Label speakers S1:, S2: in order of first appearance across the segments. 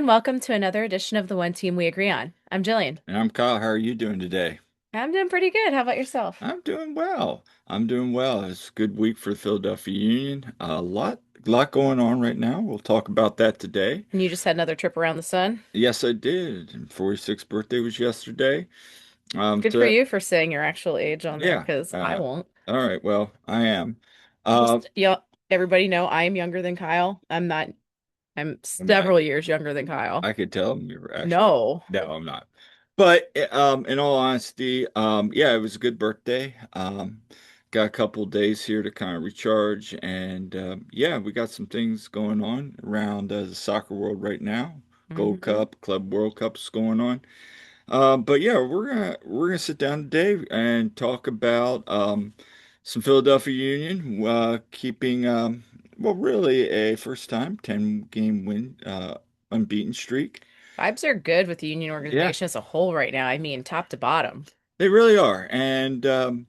S1: welcome to another edition of the One Team We Agree On. I'm Jillian.
S2: And I'm Kyle. How are you doing today?
S1: I'm doing pretty good. How about yourself?
S2: I'm doing well. I'm doing well. It's a good week for the Philadelphia Union. A lot going on right now. We'll talk about that today.
S1: And you just had another trip around the sun.
S2: Yes, I did. And 46th birthday was yesterday.
S1: Good for
S2: So
S1: you for saying your actual age on there,
S2: yeah.
S1: because I won't.
S2: All right. Well, I am. Uh,
S1: Just yeah, everybody know I am younger than Kyle. I'm not. I'm
S2: I mean, I,
S1: several years younger than Kyle.
S2: I could tell them you were actually.
S1: No.
S2: No, I'm not. But in all honesty, yeah, it was a good birthday. Got a couple days here to kind of recharge, and yeah, we got some things going on around the soccer world right now. Gold
S1: Hmm.
S2: Cup, Club World Cup's going on. But yeah, we're gonna sit down today and talk about some Philadelphia Union keeping well, really a first time 10 game win unbeaten streak.
S1: Vibes are good with the union
S2: Yeah,
S1: organization as a whole right now. I mean, top to bottom.
S2: they really are. And going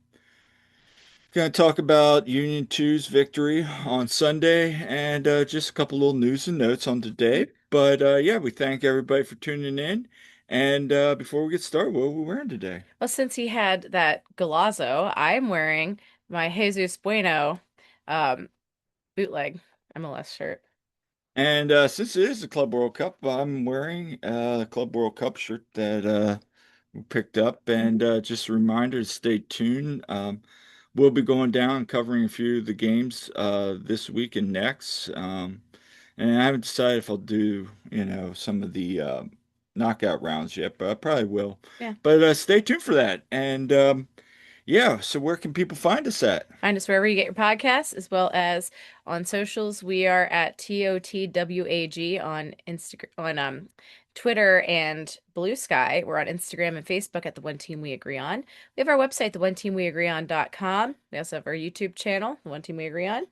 S2: to talk about Union 2's victory on Sunday and just a couple little news and notes on today. But yeah, we thank everybody for tuning in. And before we get started, what are we wearing today?
S1: Well, since he had that Golazo, I'm wearing my Jesus Bueno um, bootleg MLS shirt.
S2: And since it is the Club World Cup, I'm wearing the Club World Cup shirt that we picked up. And just a reminder to stay tuned. We'll be going down and covering a few of the games this week and next. And I haven't decided if I'll do, some of the knockout rounds yet, but I probably will.
S1: Yeah.
S2: But stay tuned for that. And yeah, so where can people find us at?
S1: Find us wherever you get your podcasts, as well as on socials. We are at TOTWAG on Instagram, on Twitter and Blue Sky. We're on Instagram and Facebook at the One Team We Agree On. We have our website, theoneteamweagreeon.com. We also have our YouTube channel, The One Team We Agree On.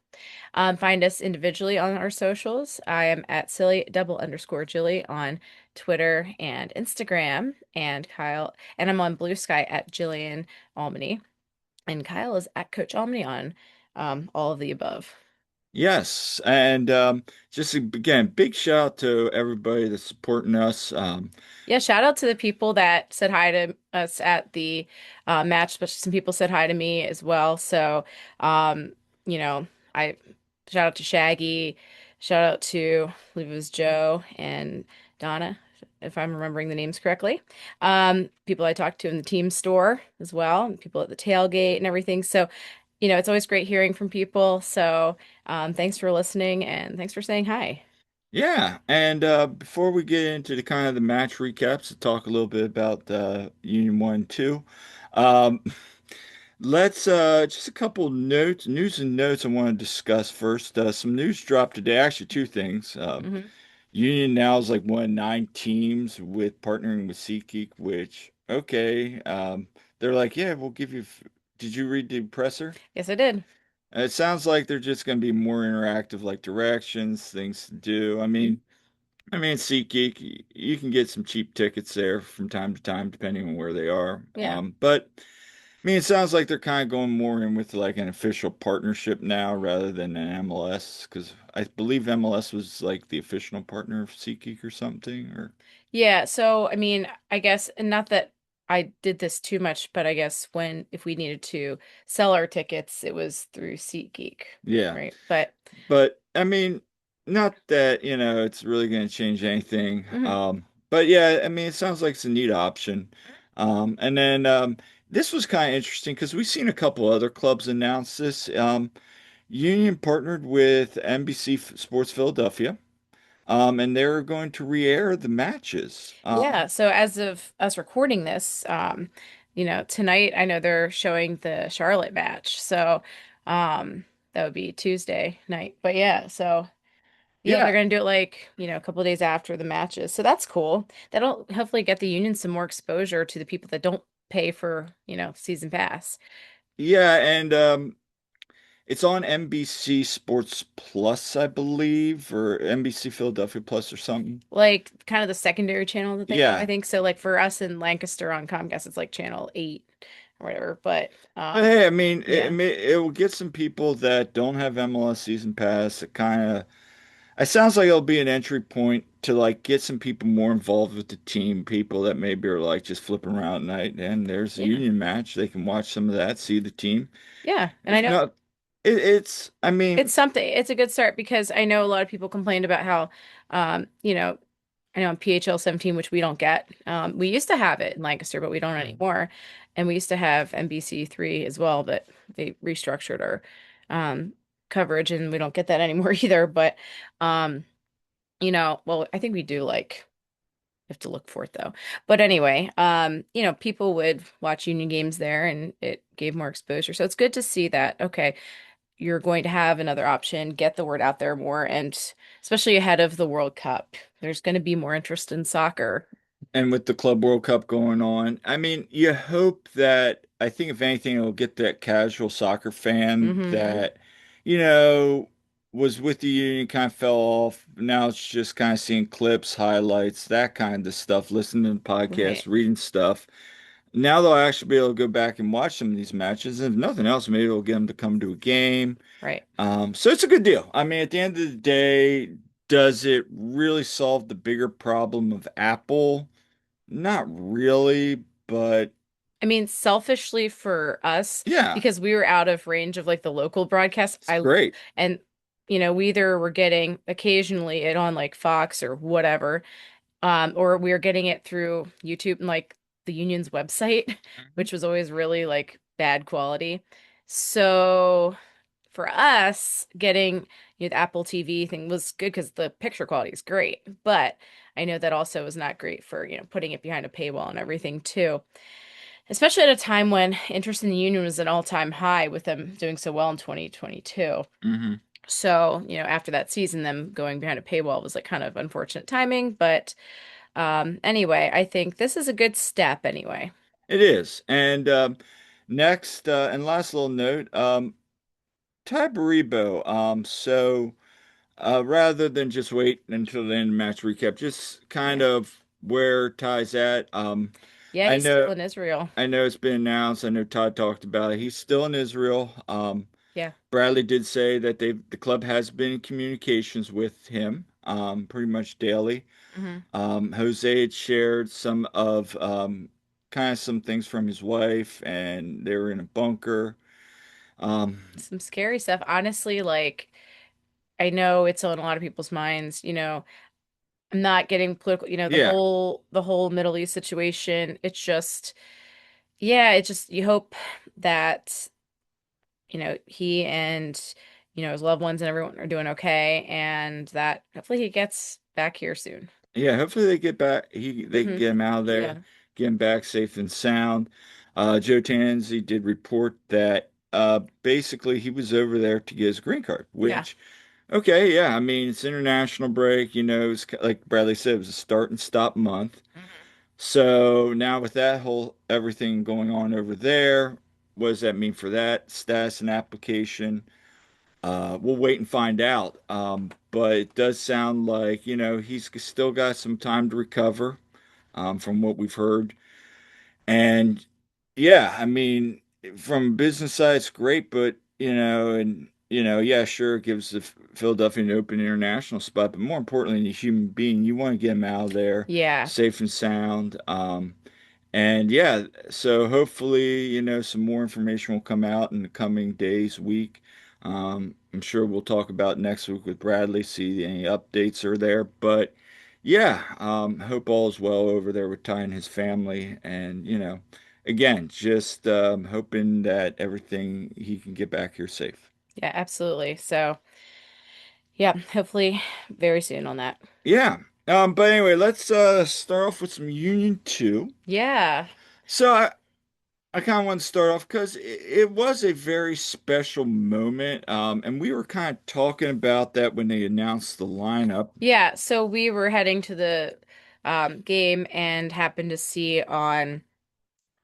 S1: Find us individually on our socials. I am at silly double underscore Jilly on Twitter and Instagram, and Kyle, and I'm on Blue Sky at Jillian Almany. And Kyle is at Coach Omni on all of the above.
S2: Yes, and just again, big shout out to everybody that's supporting us.
S1: Yeah, shout out to the people that said hi to us at the match, especially some people said hi to me as well. So, um, you know, I shout out to Shaggy, shout out to, I believe it was Joe and Donna, if I'm remembering the names correctly. People I talked to in the team store as well, and people at the tailgate and everything. So, it's always great hearing from people. So, thanks for listening and thanks for saying hi.
S2: Yeah, and before we get into the kind of the match recaps, to talk a little bit about Union 1 and 2. Um, let's just a couple notes, news and notes I want to discuss first. Some news dropped today, actually two things.
S1: Hmm.
S2: Union now is like one of 9 teams with partnering with SeatGeek, which okay, they're like, yeah, we'll give you. Did you read the presser?
S1: Yes, I did.
S2: It sounds like they're just going to be more interactive, like directions, things to do. I mean, SeatGeek, you can get some cheap tickets there from time to time, depending on where they are.
S1: Yeah.
S2: But I mean, it sounds like they're kind of going more in with like an official partnership now rather than an MLS, because I believe MLS was like the official partner of SeatGeek or something. Or
S1: Yeah, so I mean, I guess, and not that I did this too much, but I guess if we needed to sell our tickets, it was through SeatGeek,
S2: yeah,
S1: right? But
S2: but I mean, not that it's really going to change anything.
S1: mhm.
S2: But yeah, I mean, it sounds like it's a neat option. And then this was kind of interesting because we've seen a couple other clubs announce this. Union partnered with NBC Sports Philadelphia, and they're going to re-air the matches.
S1: Yeah, so as of us recording this, tonight I know they're showing the Charlotte match. So that would be Tuesday night. But yeah, so yeah,
S2: Yeah,
S1: they're gonna do it like, a couple of days after the matches. So that's cool. That'll hopefully get the union some more exposure to the people that don't pay for, season pass.
S2: yeah, and it's on NBC Sports Plus, I believe, or NBC Philadelphia Plus or something.
S1: Like kind of the secondary channel that they have, I
S2: Yeah.
S1: think. So like for us in Lancaster on Comcast, it's like channel 8 or whatever. But
S2: But hey, I mean,
S1: yeah.
S2: it will get some people that don't have MLS season pass that kind of. it sounds like it'll be an entry point to like get some people more involved with the team, people that maybe are like just flipping around at night. And there's a
S1: Yeah.
S2: union match. They can watch some of that, see the team.
S1: Yeah. And I
S2: If
S1: know
S2: not, I
S1: it's
S2: mean,
S1: something, it's a good start because I know a lot of people complained about how, you know, I know on PHL 17, which we don't get. We used to have it in Lancaster, but we don't anymore. And we used to have NBC 3 as well, but they restructured our um, coverage and we don't get that anymore either. But, um, well, I think we do like, you have to look for it though. But anyway, people would watch Union games there and it gave more exposure. So it's good to see that, okay, you're going to have another option, get the word out there more, and especially ahead of the World Cup, there's going to be more interest in soccer.
S2: and with the Club World Cup going on, I mean, you hope that, I think if anything, it'll get that casual soccer fan
S1: Hmm.
S2: that, was with the union, kind of fell off. Now it's just kind of seeing clips, highlights, that kind of stuff, listening to podcasts,
S1: Right.
S2: reading stuff. Now they'll actually be able to go back and watch some of these matches. And if nothing else, maybe it'll get them to come to a game.
S1: Right.
S2: So it's a good deal. I mean, at the end of the day, does it really solve the bigger problem of Apple? Not really, but
S1: I mean, selfishly for us,
S2: yeah,
S1: because we were out of range of like the local broadcast,
S2: it's great.
S1: and we either were getting occasionally it on like Fox or whatever, or we were getting it through YouTube and like the union's website,
S2: Mhm.
S1: which was always really like bad quality. So for us, getting the Apple TV thing was good because the picture quality is great. But I know that also is not great for, putting it behind a paywall and everything too. Especially at a time when interest in the union was an all-time high with them doing so well in 2022.
S2: Hmm.
S1: So, after that season, them going behind a paywall was like kind of unfortunate timing. But anyway, I think this is a good step anyway.
S2: It is. And next and last little note, Ty Baribo. Rather than just wait until the end of match recap, just kind
S1: Yeah.
S2: of where Ty's at.
S1: Yeah,
S2: I
S1: he's still
S2: know
S1: in Israel.
S2: I know it's been announced. I know Todd talked about it. He's still in Israel.
S1: Yeah.
S2: Bradley did say that the club has been in communications with him, pretty much daily.
S1: Hmm.
S2: Jose had shared some of kind of some things from his wife, and they were in a bunker. Um,
S1: Some scary stuff. Honestly, like I know it's on a lot of people's minds, I'm not getting political,
S2: yeah,
S1: the whole Middle East situation. It's just, yeah, it's just you hope that, he and, his loved ones and everyone are doing okay and that hopefully he gets back here soon.
S2: yeah. Hopefully they get back. They can
S1: Hmm.
S2: get him out of there,
S1: Yeah.
S2: get him back safe and sound. Joe Tanzi did report that basically he was over there to get his green card,
S1: Yeah.
S2: which okay, yeah. I mean, it's international break. It's like Bradley said, it was a start and stop month.
S1: Hmm.
S2: So now with that whole everything going on over there, what does that mean for that status and application? We'll wait and find out. But it does sound like, he's still got some time to recover, from what we've heard. And yeah, I mean, from business side, it's great, but yeah, sure, it gives the Philadelphia an open international spot, but more importantly, a human being, you want to get him out of there
S1: Yeah.
S2: safe and sound. And yeah, so hopefully, some more information will come out in the coming days, week. I'm sure we'll talk about next week with Bradley, see any updates are there. But yeah, hope all is well over there with Ty and his family. And, again, just hoping that everything he can get back here safe.
S1: Yeah, absolutely. So, yeah, hopefully very soon on that.
S2: Yeah. But anyway, let's start off with some Union 2.
S1: Yeah.
S2: So I kind of want to start off because it was a very special moment. And we were kind of talking about that when they announced the lineup.
S1: Yeah, so we were heading to the game and happened to see on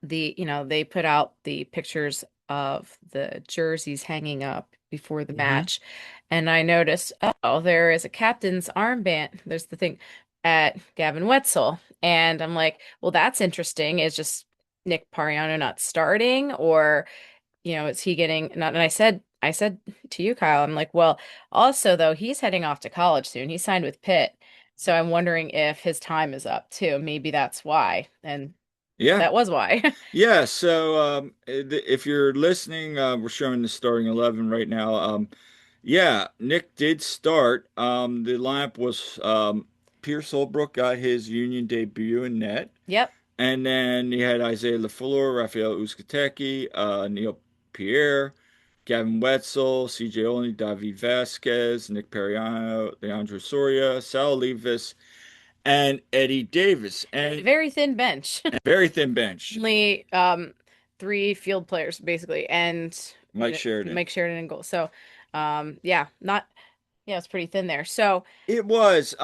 S1: they put out the pictures of the jerseys hanging up before the
S2: Hmm.
S1: match. And I noticed, oh, there is a captain's armband. There's the thing at Gavin Wetzel. And I'm like, well, that's interesting. Is just Nick Pariano not starting? Or, is he getting not? And I said, I said to you, Kyle, I'm like, well, also though, he's heading off to college soon. He signed with Pitt. So I'm wondering if his time is up too. Maybe that's why. And
S2: Yeah.
S1: that was why.
S2: Yeah, so if you're listening, we're showing the starting 11 right now. Yeah, Nick did start. The lineup was Pierce Holbrook got his Union debut in net.
S1: Yep.
S2: And then you had Isaiah LaFleur, Rafael Uzcategui, Neil Pierre, Gavin Wetzel, CJ Olney, David Vasquez, Nick Periano, Leandro Soria, Sal Levis, and Eddie Davis. And
S1: Very thin bench.
S2: a very thin bench.
S1: Only three field players basically, and
S2: Mike Sheridan.
S1: Mike Sheridan in goal. So yeah, not yeah, it's pretty thin there. So
S2: It was,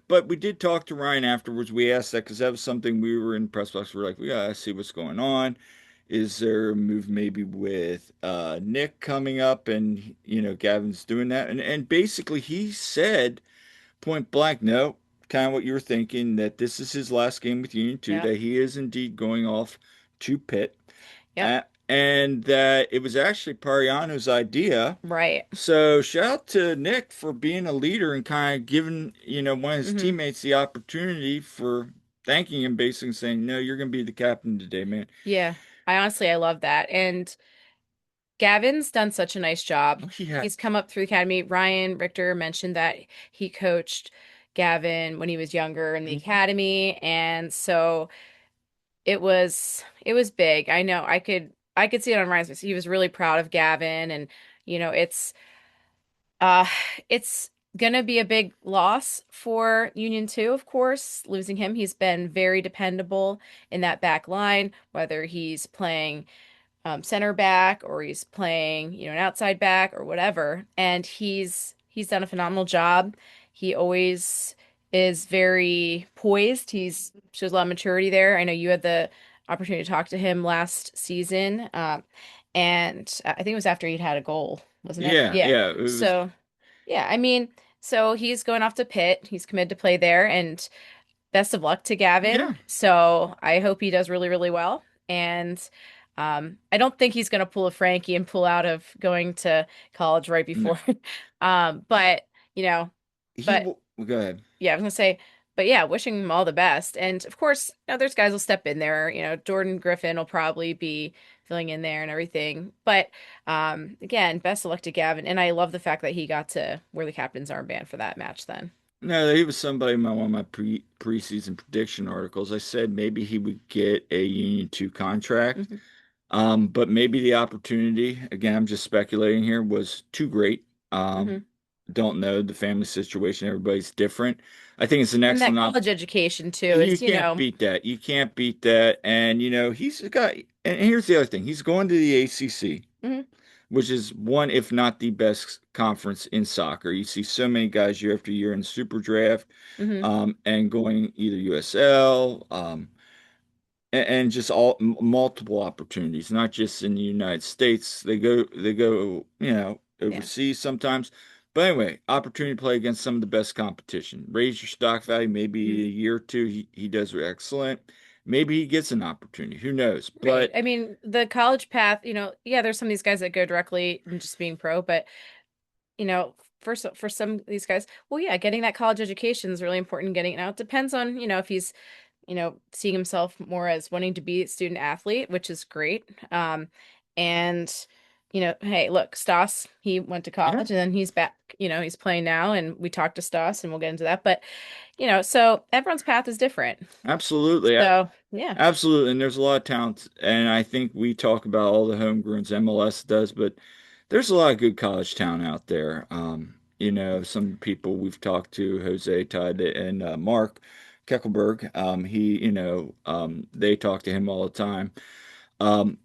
S2: but we did talk to Ryan afterwards. We asked that because that was something we were in press box. We're like, we gotta see what's going on. Is there a move maybe with Nick coming up and Gavin's doing that? And basically he said point blank, no, kind of what you were thinking, that this is his last game with Union 2,
S1: yep,
S2: that he is indeed going off to Pitt,
S1: yep,
S2: and that it was actually Pariano's idea.
S1: right.
S2: So shout out to Nick for being a leader and kind of giving, one of his
S1: Hmm.
S2: teammates the opportunity for thanking him, basically saying, no, you're going to be the captain today, man.
S1: Yeah, I love that. And Gavin's done such a nice job.
S2: Oh, yeah.
S1: He's come up through the academy. Ryan Richter mentioned that he coached Gavin when he was younger in the
S2: Mhm.
S1: academy, and so it was big. I know I could see it on Ryan's face. He was really proud of Gavin, and you know uh it's gonna be a big loss for Union 2, of course, losing him. He's been very dependable in that back line, whether he's playing center back or he's playing, an outside back or whatever. And he's done a phenomenal job. He always is very poised. He's shows a lot of maturity there. I know you had the opportunity to talk to him last season, and I think it was after he'd had a goal, wasn't it?
S2: Yeah,
S1: Yeah.
S2: yeah, it was,
S1: So yeah, I mean, so he's going off to Pitt. He's committed to play there, and best of luck to Gavin.
S2: yeah,
S1: So I hope he does really, really well. And I don't think he's going to pull a Frankie and pull out of going to college right
S2: no,
S1: before. But you know, but
S2: go ahead.
S1: yeah, I was gonna say, but yeah, wishing him all the best. And of course, there's guys will step in there. Jordan Griffin will probably be filling in there and everything. But again, best of luck to Gavin. And I love the fact that he got to wear the captain's armband for that match then.
S2: No, he was somebody in one of my preseason prediction articles. I said maybe he would get a Union 2 contract.
S1: Hmm.
S2: But maybe the opportunity, again, I'm just speculating here, was too great.
S1: Hmm.
S2: Don't know the family situation. Everybody's different. I think it's an
S1: And that
S2: excellent op.
S1: college education too
S2: You
S1: is,
S2: can't beat that. You can't beat that. And he's got. And here's the other thing. He's going to the ACC,
S1: mhm,
S2: which is one, if not the best conference in soccer. You see so many guys year after year in the Super Draft,
S1: mhm,
S2: and going either USL, and just all multiple opportunities, not just in the United States. They go,
S1: yeah,
S2: overseas sometimes. But anyway, opportunity to play against some of the best competition. Raise your stock value. Maybe
S1: mhm.
S2: a year or two, he does excellent. Maybe he gets an opportunity. Who knows?
S1: Right.
S2: But
S1: I mean, the college path, yeah, there's some of these guys that go directly and just being pro, but you know, for some of these guys, well, yeah, getting that college education is really important. Getting it now, it depends on, if he's, seeing himself more as wanting to be a student athlete, which is great. And hey, look, Stas, he went to
S2: yeah,
S1: college and then he's back, he's playing now, and we talked to Stas and we'll get into that. But, so everyone's path is different.
S2: absolutely.
S1: So yeah.
S2: Absolutely, and there's a lot of talent, and I think we talk about all the homegrowns MLS does, but there's a lot of good college talent out there. Some people we've talked to, Jose Todd and Mark Keckelberg. They talk to him all the time. Um,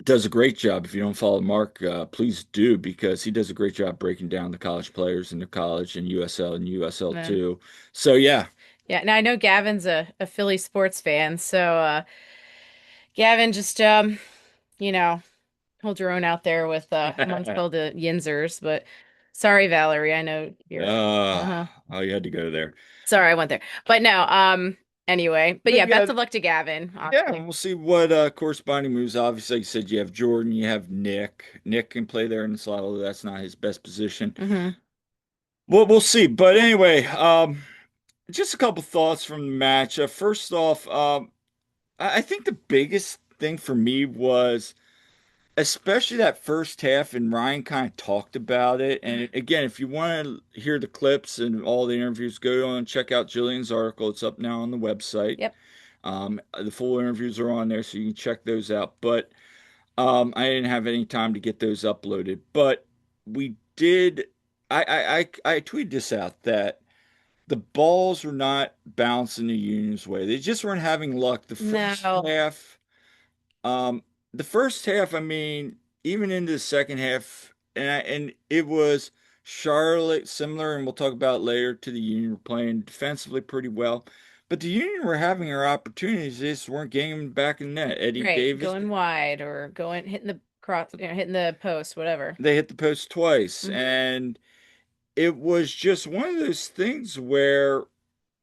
S2: does a great job. If you don't follow Mark, please do because he does a great job breaking down the college players in the college and USL and USL
S1: uh,
S2: too. So yeah,
S1: Yeah, now I know Gavin's a Philly sports fan, so Gavin, just you know, hold your own out there with amongst all the Yinzers, but sorry, Valerie, I know you're
S2: uh,
S1: uh-huh.
S2: oh, you had to go there.
S1: Sorry, I went there. But no, anyway. But
S2: But
S1: yeah,
S2: yeah,
S1: best of luck to Gavin,
S2: yeah,
S1: obviously.
S2: we'll see what corresponding moves. Obviously, like you said, you have Jordan, you have Nick. Nick can play there in the slot, although that's not his best position.
S1: Hmm.
S2: Well, we'll see. But anyway, just a couple thoughts from the match. First off, I think the biggest thing for me was especially that first half, and Ryan kind of talked about it. And again, if you want to hear the clips and all the interviews, go on and check out Jillian's article. It's up now on the website.
S1: Yep.
S2: The full interviews are on there, so you can check those out. But I didn't have any time to get those uploaded. But we did. I tweeted this out that the balls were not bouncing the Union's way. They just weren't having luck.
S1: No.
S2: Um, the first half, I mean, even into the second half, and it was Charlotte similar, and we'll talk about it later to the Union were playing defensively pretty well, but the Union were having their opportunities, they just weren't getting them back in the net. Eddie
S1: Right.
S2: Davis,
S1: Going wide or going hitting the cross, hitting the post, whatever.
S2: they hit the post twice,
S1: Hmm.
S2: and it was just one of those things where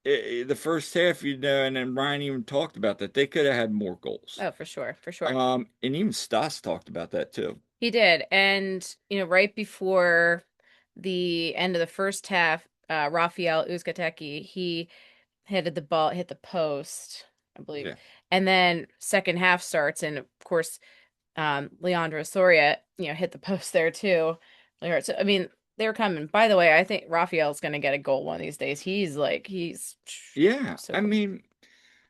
S2: the first half, and then Ryan even talked about that they could have had more goals.
S1: Oh, for sure, for sure.
S2: And even Stas talked about that too.
S1: He did. And, right before the end of the first half, Rafael Uzcategui, he hit the ball, hit the post, I believe.
S2: Yeah.
S1: And then second half starts, and of course, Leandro Soria, hit the post there too. So, I mean, they were coming. By the way, I think Rafael's going to get a goal one of these days. He's
S2: Yeah,
S1: so
S2: I
S1: close.
S2: mean,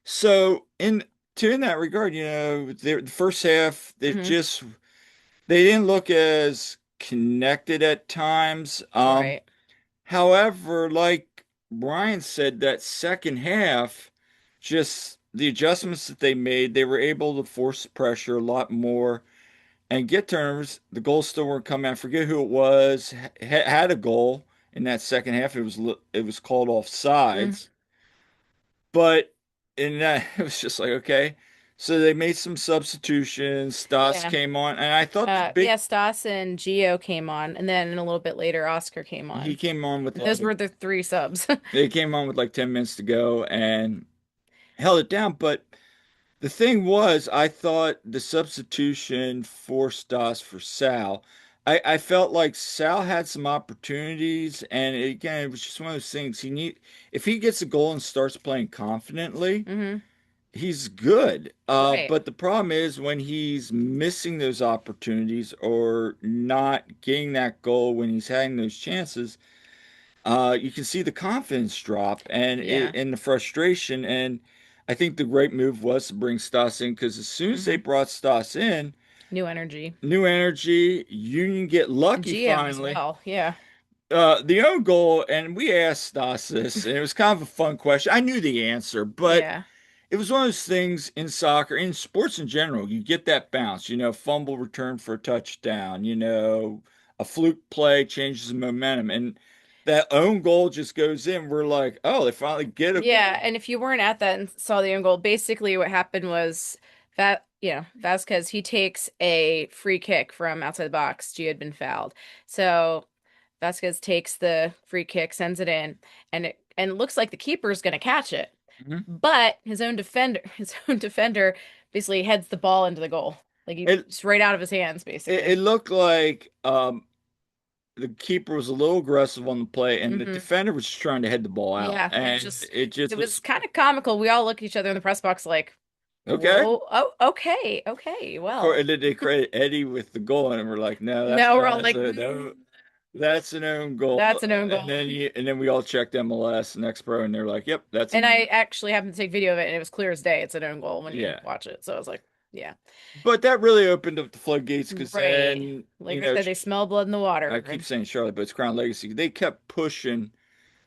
S2: so in that regard, the first half
S1: Hmm.
S2: they didn't look as connected at times.
S1: Right.
S2: However, like Brian said, that second half, just the adjustments that they made, they were able to force the pressure a lot more and get turnovers. The goals still weren't coming. I forget who it was had a goal in that second half. It was called off
S1: Mm,
S2: sides. But in that, it was just like, okay. So they made some substitutions. Stas
S1: yeah.
S2: came on, and I thought the big
S1: Yeah, Stas and Gio came on, and then a little bit later, Oscar came
S2: he
S1: on.
S2: came on with
S1: And those
S2: like
S1: were the three subs.
S2: they came on with like 10 minutes to go and held it down. But the thing was, I thought the substitution for Stas for Sal, I felt like Sal had some opportunities, and again, it was just one of those things. If he gets a goal and starts playing confidently,
S1: Hmm.
S2: he's good.
S1: Right.
S2: But the problem is when he's missing those opportunities or not getting that goal when he's having those chances, you can see the confidence drop
S1: Yeah.
S2: and the frustration. And I think the great move was to bring Stas in because as soon as they
S1: Hmm.
S2: brought Stas in,
S1: New energy.
S2: new energy, Union get
S1: And
S2: lucky
S1: Gio as
S2: finally.
S1: well. Yeah.
S2: The own goal, and we asked Stas this, and it was kind of a fun question. I knew the answer, but
S1: Yeah.
S2: it was one of those things in soccer, in sports in general. You get that bounce, fumble return for a touchdown, a fluke play changes the momentum. And that own goal just goes in. We're like, oh, they finally get a
S1: Yeah.
S2: goal.
S1: And if you weren't at that and saw the own goal, basically what happened was that, Vasquez, he takes a free kick from outside the box. Gio had been fouled. So Vasquez takes the free kick, sends it in, and it looks like the keeper is going to catch it.
S2: Mhm.
S1: But his own defender basically heads the ball into the goal. Like
S2: It,
S1: it's right out of his hands,
S2: it
S1: basically.
S2: looked like the keeper was a little aggressive on the play, and the
S1: Hmm.
S2: defender was just trying to head the ball out.
S1: Yeah, it
S2: And
S1: just
S2: it just
S1: it
S2: was
S1: was kind of comical. We all look at each other in the press box like,
S2: okay.
S1: "Whoa, oh, okay, okay, well."
S2: And then they credit Eddie with the goal, and we're like, no, that's
S1: No, we're
S2: not
S1: all like,
S2: no, that's an own goal.
S1: "That's an own
S2: And
S1: goal."
S2: then we all checked MLS Next Pro, and they're like, yep, that's
S1: And
S2: an
S1: I
S2: own.
S1: actually happened to take video of it, and it was clear as day. It's an own goal when you
S2: Yeah.
S1: watch it. So I was like, "Yeah,
S2: But that really opened up the floodgates because
S1: right."
S2: then,
S1: Like I said, they smell blood in the
S2: I
S1: water.
S2: keep
S1: And
S2: saying Charlotte, but it's Crown Legacy. They kept pushing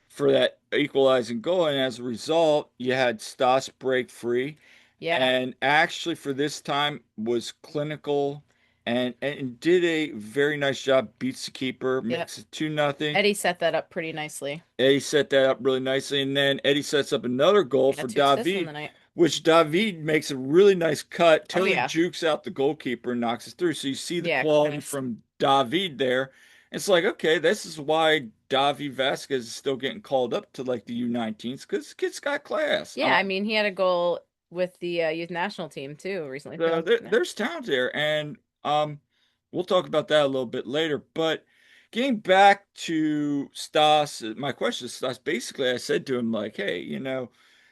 S2: for that equalizing goal, and as a result, you had Stas break free,
S1: yeah,
S2: and actually for this time was clinical and did a very nice job. Beats the keeper,
S1: yep.
S2: makes it 2-0.
S1: Eddie set that up pretty nicely.
S2: Eddie set that up really nicely, and then Eddie sets up another goal
S1: He
S2: for
S1: got two assists on
S2: David,
S1: the night.
S2: which David makes a really nice cut,
S1: Oh
S2: totally
S1: yeah,
S2: jukes out the goalkeeper and knocks it through. So you see the
S1: yeah,
S2: quality
S1: class.
S2: from David there. It's like, okay, this is why Davi Vasquez is still getting called up to like the U19s because kid's got class.
S1: Yeah, I mean, he had a goal with the youth national team too recently.
S2: So
S1: So, yeah.
S2: there's talent there, and we'll talk about that a little bit later. But getting back to Stas, my question to Stas, basically, I said to him like, "Hey,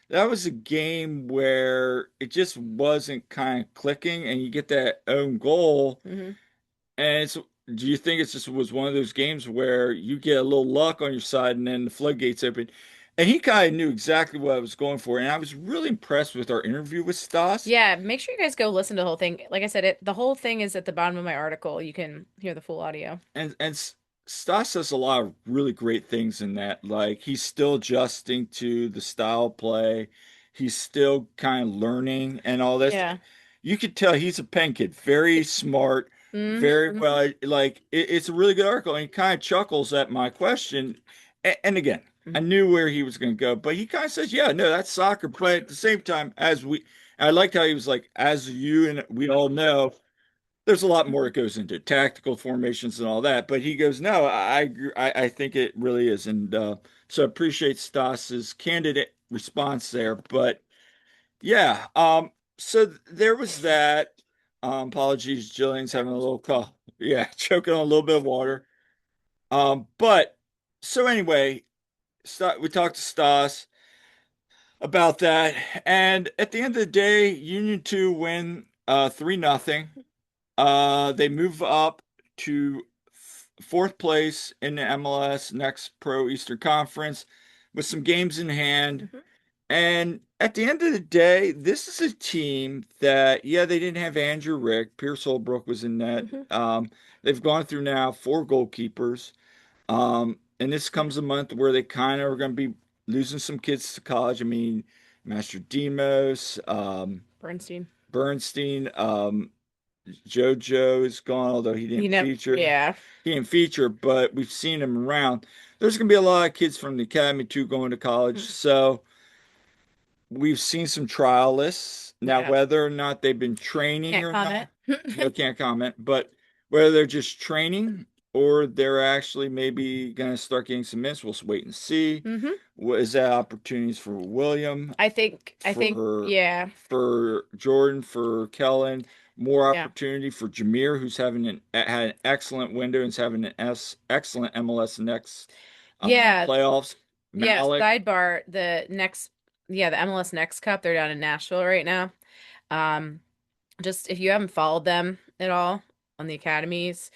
S2: that was a game where it just wasn't kind of clicking, and you get that own goal,
S1: Hmm.
S2: and it's." Do you think it just was one of those games where you get a little luck on your side and then the floodgates open? And he kind of knew exactly what I was going for, and I was really impressed with our interview with Stas.
S1: Yeah, make sure you guys go listen to the whole thing. Like I said, the whole thing is at the bottom of my article. You can hear the full audio.
S2: And Stas says a lot of really great things in that. Like he's still adjusting to the style of play. He's still kind of learning and all this.
S1: Yeah.
S2: You could tell he's a pen kid, very smart, very
S1: Hmm.
S2: well. Like it's a really good article, and he kind of chuckles at my question. And again, I knew where he was going to go, but he kind of says, "Yeah, no, that's soccer." But at the same time, I liked how he was like, "As you and we all know." There's a lot more that goes into tactical formations and all that, but he goes, no, I agree. I think it really is, and so I appreciate Stas's candid response there. But yeah, so there was that. Apologies, Jillian's having a little cough. Yeah, choking on a little bit of water. But so anyway, we talked to Stas about that, and at the end of the day, Union 2 win 3-0. They move up to fourth place in the MLS Next Pro Eastern Conference with some games in hand.
S1: Hmm.
S2: And at the end of the day, this is a team that, yeah, they didn't have Andrew Rick. Pierce Holbrook was in net.
S1: Hmm.
S2: They've gone through now four goalkeepers. And this
S1: Yeah.
S2: comes a month where they kind of are going to be losing some kids to college. I mean, Master Demos,
S1: Bernstein.
S2: Bernstein, JoJo is gone, although he
S1: You
S2: didn't
S1: know,
S2: feature.
S1: yeah.
S2: He didn't feature, but we've seen him around. There's going to be a lot of kids from the academy too going to college. So we've seen some trial lists. Now,
S1: Yeah.
S2: whether or not they've been training
S1: Can't
S2: or
S1: comment.
S2: not, I can't comment. But whether they're just training or they're actually maybe going to start getting some minutes, we'll wait and see.
S1: Hmm.
S2: What is that opportunities for William?
S1: I think,
S2: for
S1: yeah.
S2: Jordan, for Kellen, more
S1: Yeah.
S2: opportunity for Jameer, who's had an excellent window and is having an excellent MLS next
S1: Yeah.
S2: playoffs.
S1: Yeah.
S2: Malik.
S1: Sidebar, the MLS Next Cup, they're down in Nashville right now. Um, just if you haven't followed them at all on the academies,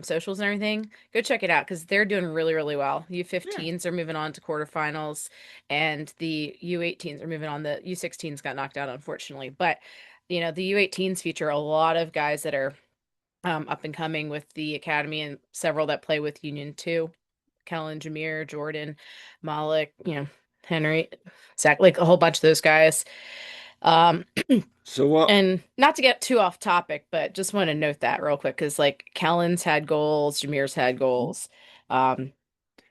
S1: socials and everything, go check it out because they're doing really, really well.
S2: Yeah.
S1: U15s are moving on to quarterfinals, and the U18s are moving on. The U16s got knocked out, unfortunately, but the U18s feature a lot of guys that are up and coming with the academy and several that play with Union too. Kellen, Jameer, Jordan, Malik, Henry, Zach, like a whole bunch of those guys. Um,
S2: So what?
S1: and not to get too off topic, but just want to note that real quick because like Kellen's had goals, Jameer's had goals. Um,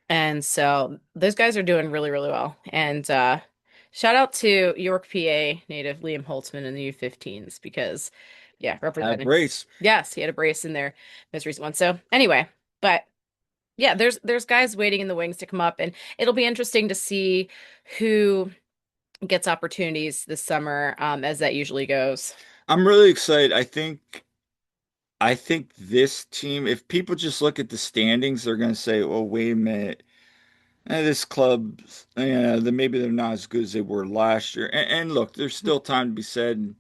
S1: and so those guys are doing really, really well. And shout out to York, PA native Liam Holtzman in the U15s because yeah, representing.
S2: Brace.
S1: Yes, he had a brace in their most recent one. So anyway, but yeah, there's guys waiting in the wings to come up, and it'll be interesting to see who gets opportunities this summer, as that usually goes.
S2: I'm really excited. I think this team, if people just look at the standings, they're going to say, "Oh, wait a minute. This club, then maybe they're not as good as they were last year." And look, there's still time to be said. And,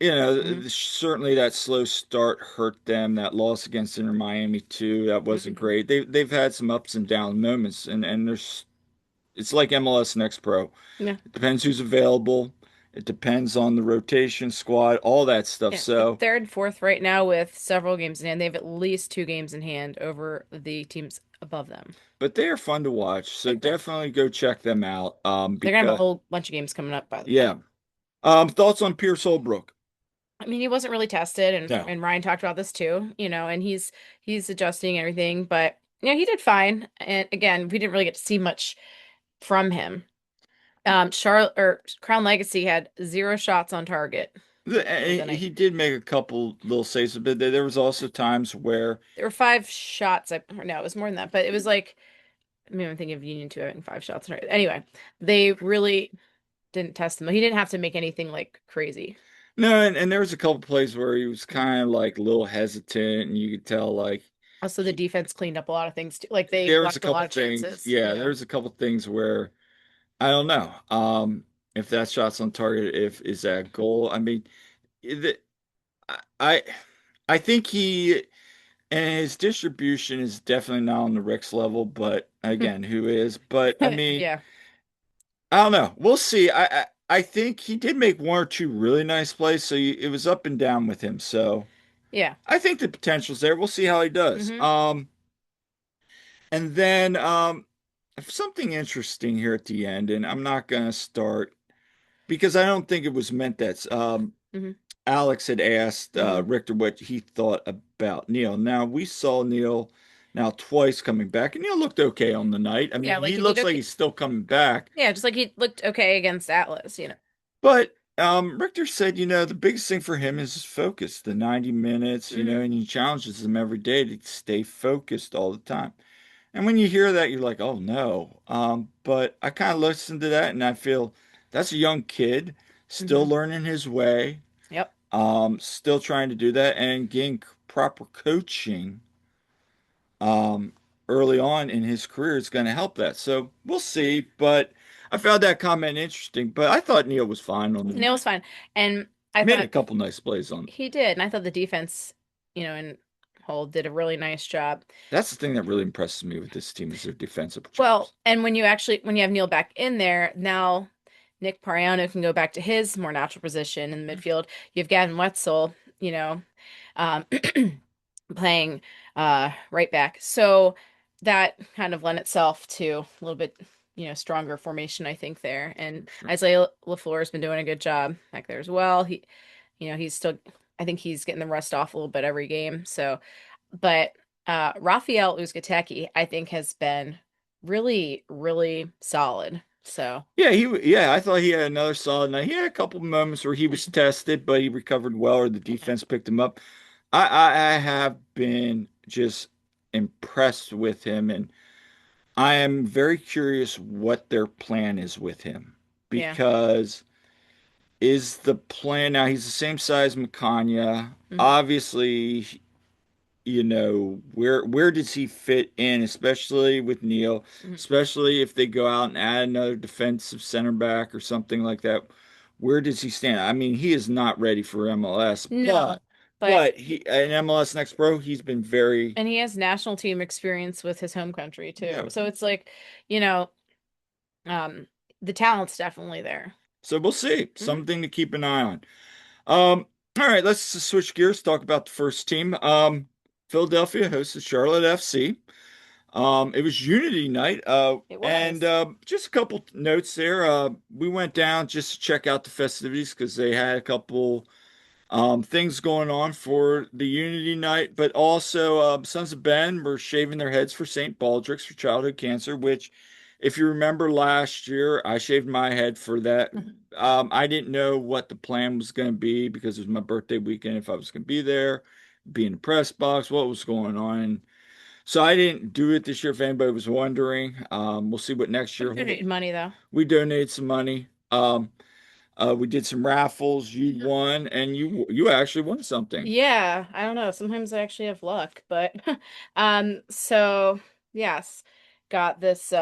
S1: Mhm.
S2: certainly that slow start hurt them. That loss against Inter Miami too, that wasn't
S1: Mhm.
S2: great. They've had some ups and down moments, and there's it's like MLS Next Pro.
S1: Yeah.
S2: It depends who's available. It depends on the rotation squad, all that stuff.
S1: Yeah, but
S2: So,
S1: they're in fourth right now with several games in hand. They have at least two games in hand over the teams above them.
S2: but they are fun to watch. So
S1: They're great.
S2: definitely go check them out.
S1: They're gonna have a
S2: Because
S1: whole bunch of games coming up, by the way.
S2: yeah. Thoughts on Pierce Holbrook?
S1: I mean, he wasn't really tested, and
S2: No.
S1: Ryan talked about this too, and he's adjusting and everything, but he did fine. And again, we didn't really get to see much from him. Charlotte or Crown Legacy had zero shots on target. But then
S2: He did make a couple little saves, but there was also times where
S1: there were 5 shots. Or no, it was more than that, but it was like, I mean, I'm thinking of Union 2 having 5 shots. Anyway, they really didn't test him. He didn't have to make anything like crazy.
S2: no, and there was a couple plays where he was kind of like a little hesitant, and you could tell like
S1: Also, the
S2: he
S1: defense cleaned up a lot of things too. Like they
S2: there was a
S1: blocked a lot
S2: couple
S1: of
S2: things,
S1: chances,
S2: yeah, there was a couple things where I don't know, if that shot's on target, if is that goal. I mean, the, I I think he and his distribution is definitely not on the Rick's level, but again, who is? But I mean,
S1: Yeah,
S2: I don't know. We'll see. I think he did make one or two really nice plays, so it was up and down with him. So
S1: yeah.
S2: I think the potential's there. We'll see how he does.
S1: Hmm.
S2: And then something interesting here at the end, and I'm not gonna start because I don't think it was meant that
S1: Hmm.
S2: Alex had asked
S1: Hmm.
S2: Richter what he thought about Neil. Now we saw Neil now twice coming back, and Neil looked okay on the night. I mean,
S1: Yeah, like
S2: he
S1: he did
S2: looks like
S1: okay.
S2: he's still coming back.
S1: Yeah, just like he looked okay against Atlas.
S2: But Richter said, the biggest thing for him is his focus, the 90 minutes,
S1: Hmm.
S2: and he challenges him every day to stay focused all the time. And when you hear that, you're like, oh no. But I kind of listen to that and I feel that's a young kid, still
S1: Hmm.
S2: learning his way,
S1: Yep.
S2: still trying to do that and getting proper coaching um, early on in his career is going to help that. So we'll see. But I found that comment interesting. But I thought Neil was fine on the
S1: Neil was
S2: night.
S1: fine, and I
S2: Made a
S1: thought
S2: couple nice plays on.
S1: he did, and I thought the defense, in whole, did a really nice job.
S2: That's the thing that really impresses me with this team is their defensive
S1: Well,
S2: chops.
S1: and when you have Neil back in there, now Nick Pariano can go back to his more natural position in the midfield. You have Gavin Wetzel, um, playing right back. So that kind of lent itself to a little bit, stronger formation, I think, there. And
S2: Sure.
S1: Isaiah LaFleur has been doing a good job back there as well. He's still, I think he's getting the rust off a little bit every game. So, but Rafael Uzcategui, I think, has been really, really solid. So,
S2: Yeah, yeah, I thought he had another solid night. He had a couple moments where he was tested, but he recovered well, or the defense picked him up. I have been just impressed with him, and I am very curious what their plan is with him
S1: yeah.
S2: because is the plan now he's the same size Makanya.
S1: Hmm.
S2: Obviously, where does he fit in, especially with Neil,
S1: Hmm.
S2: especially if they go out and add another defensive center back or something like that. Where does he stand? I mean, he is not ready for MLS,
S1: No,
S2: but
S1: but
S2: he in MLS Next Pro, he's been very
S1: and he has national team experience with his home country too.
S2: yeah.
S1: So it's like, you know, um, the talent's definitely there.
S2: So we'll see.
S1: Hmm.
S2: Something to keep an eye on. Um, all right, let's just switch gears, talk about the first team. Philadelphia hosted Charlotte FC. It was Unity night,
S1: It
S2: and
S1: was.
S2: just a couple notes there. We went down just to check out the festivities because they had a couple things going on for the Unity night, but also Sons of Ben were shaving their heads for St. Baldrick's for childhood cancer, which, if you remember last year, I shaved my head for that. I didn't know what the plan was going to be because it was my birthday weekend, if I was going to be there, be in the press box, what was going on. So I didn't do it this year if anybody was wondering. We'll see what next year
S1: You
S2: holds.
S1: need money though.
S2: We donated some money. We did some raffles. You won, and you actually won something.
S1: Yeah, I don't know. Sometimes I actually have luck, but so yes, got this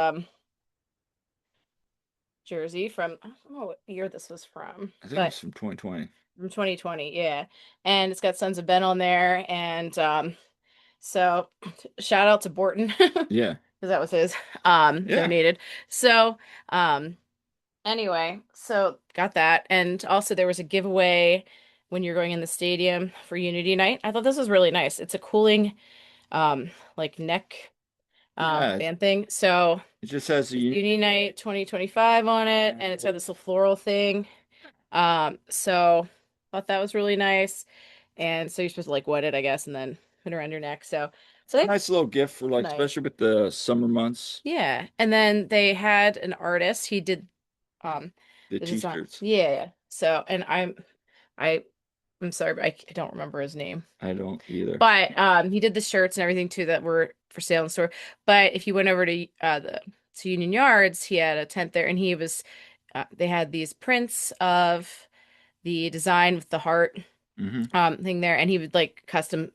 S1: jersey from, I don't know what year this was from,
S2: I think it
S1: but
S2: was from 2020.
S1: from 2020, yeah. And it's got Sons of Ben on there, and so shout out to Borton because
S2: Yeah,
S1: that was his
S2: yeah.
S1: donated. So um anyway, so got that. And also there was a giveaway when you're going in the stadium for Unity Night. I thought this was really nice. It's a cooling like neck
S2: Yeah,
S1: band thing. So
S2: it just has
S1: it's
S2: a
S1: Unity Night 2025 on it, and it's got this little floral thing. So thought that was really nice. And so you're supposed to like wet it, I guess, and then put it around your neck. So they
S2: nice little gift for like,
S1: nice.
S2: especially with the summer months,
S1: Yeah. And then they had an artist. He did
S2: the
S1: the design.
S2: t-shirts.
S1: Yeah. So and I I'm sorry, but I don't remember his name.
S2: I don't either.
S1: But he did the shirts and everything too that were for sale in the store. But if you went over to Union Yards, he had a tent there, and he was they had these prints of the design with the heart
S2: Hmm.
S1: thing there, and he would like custom,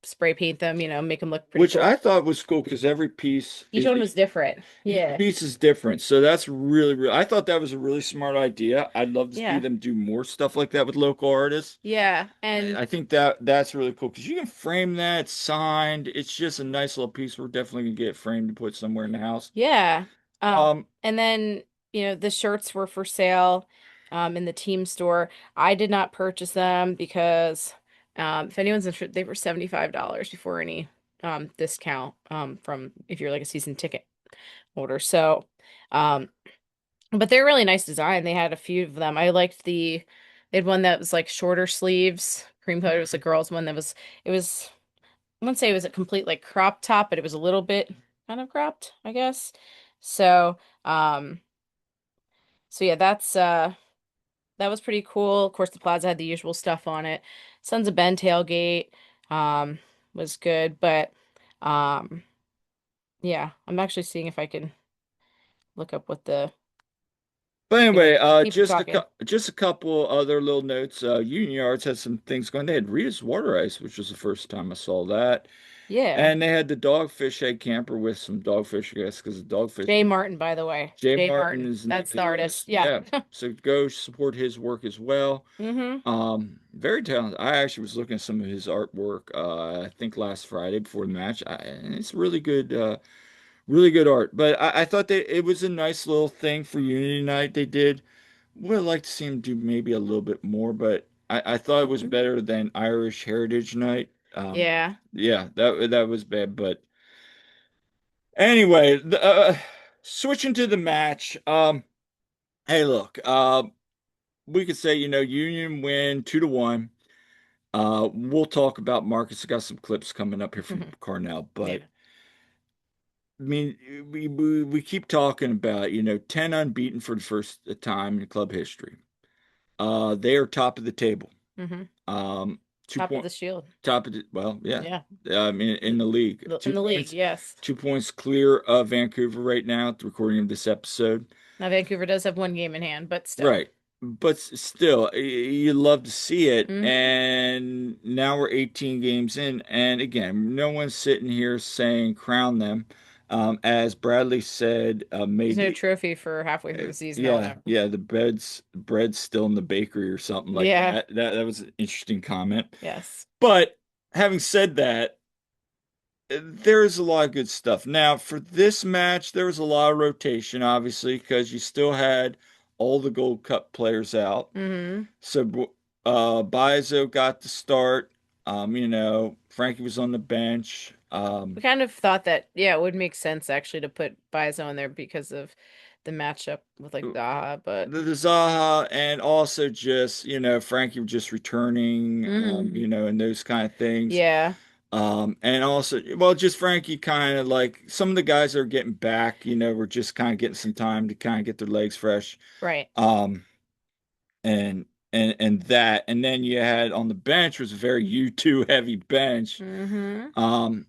S1: spray paint them, make them look pretty
S2: Which
S1: cool.
S2: I thought was cool because every piece
S1: Each one was different.
S2: each
S1: Yeah.
S2: piece is different. So that's really, I thought that was a really smart idea. I'd love to see
S1: Yeah.
S2: them do more stuff like that with local artists.
S1: Yeah.
S2: I
S1: And
S2: think that's really cool because you can frame that, it's signed. It's just a nice little piece. We're definitely gonna get it framed and put somewhere in the house.
S1: yeah.
S2: Um,
S1: And then, the shirts were for sale in the team store. I did not purchase them because if anyone's interested, they were $75 before any discount from if you're like a season ticket holder. So, um but they're really nice design. They had a few of them. I liked they had one that was like shorter sleeves, cream colored. It was a girl's one that was it was I wouldn't say it was a complete like crop top, but it was a little bit kind of cropped, I guess. So, um, so yeah, that was pretty cool. Of course, the plaza had the usual stuff on it. Sons of Ben tailgate, um, was good, but um, yeah, I'm actually seeing if I can look up what the
S2: but anyway,
S1: keep talking.
S2: just a couple other little notes. Union Yards had some things going. They had Rita's Water Ice, which was the first time I saw that.
S1: Yeah.
S2: And they had the Dogfish Head Camper with some dogfish, I guess, because the dogfish.
S1: Jay Martin, by the way.
S2: Jay
S1: Jay
S2: Martin
S1: Martin.
S2: is the name
S1: That's
S2: of
S1: the
S2: the
S1: artist.
S2: artist.
S1: Yeah.
S2: Yeah. So go support his work as well.
S1: Mm-hmm.
S2: Very talented. I actually was looking at some of his artwork, I think last Friday before the match. And it's really good art. But I thought that it was a nice little thing for Unity Night they did. Would like to see him do maybe a little bit more, but I thought it was
S1: Mm-hmm.
S2: better than Irish Heritage Night.
S1: Yeah.
S2: Yeah, that was bad, but anyway, switching to the match. Hey, look, we could say Union win 2-1. We'll talk about Marcus. I got some clips coming up here from
S1: Hmm.
S2: Carnell, but
S1: Yeah.
S2: I mean, we keep talking about 10 unbeaten for the first time in club history. They are top of the table.
S1: Hmm.
S2: Um, two
S1: Top of
S2: point
S1: the shield.
S2: top of the well, yeah.
S1: Yeah.
S2: I mean, in the league,
S1: In the league, yes.
S2: 2 points clear of Vancouver right now at the recording of this episode.
S1: Now Vancouver does have one game in hand, but still.
S2: Right. But still, you love to see it.
S1: Hmm.
S2: And now we're 18 games in. And again, no one's sitting here saying crown them. As Bradley said,
S1: There's no
S2: maybe,
S1: trophy for halfway through the season or
S2: yeah,
S1: whatever.
S2: yeah, the bread's still in the bakery or something like
S1: Yeah.
S2: that. That was an interesting comment.
S1: Yes.
S2: But having said that, there's a lot of good stuff. Now, for this match, there was a lot of rotation, obviously, because you still had all the Gold Cup players out.
S1: Hmm.
S2: So, Bizo got the start. Frankie was on the bench.
S1: We kind of thought that, yeah, it would make sense actually to put Bizo in there because of the matchup with like Zaha, but
S2: The Zaha, and also just, Frankie just returning,
S1: hmm
S2: and those kind of things.
S1: yeah,
S2: And also, well, just Frankie kind of like some of the guys that are getting back, were just kind of getting some time to kind of get their legs fresh.
S1: right.
S2: Um, and that, and then you had on the bench was a very U2 heavy bench.
S1: Hmm.
S2: Um,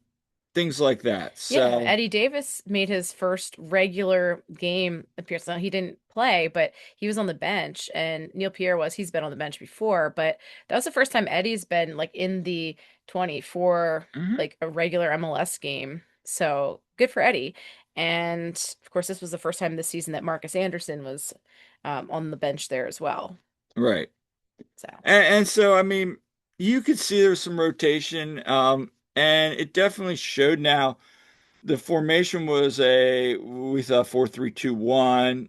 S2: things like that.
S1: Yeah,
S2: So,
S1: Eddie Davis made his first regular game appearance. Now, he didn't play, but he was on the bench, and Neil Pierre he's been on the bench before, but that was the first time Eddie's been like in the 20 for
S2: mhm,
S1: like a regular MLS game. So good for Eddie. And of course, this was the first time this season that Marcus Anderson was on the bench there as well.
S2: right.
S1: So,
S2: And so, I mean, you could see there's some rotation, and it definitely showed now. The formation was we thought 4-3-2-1.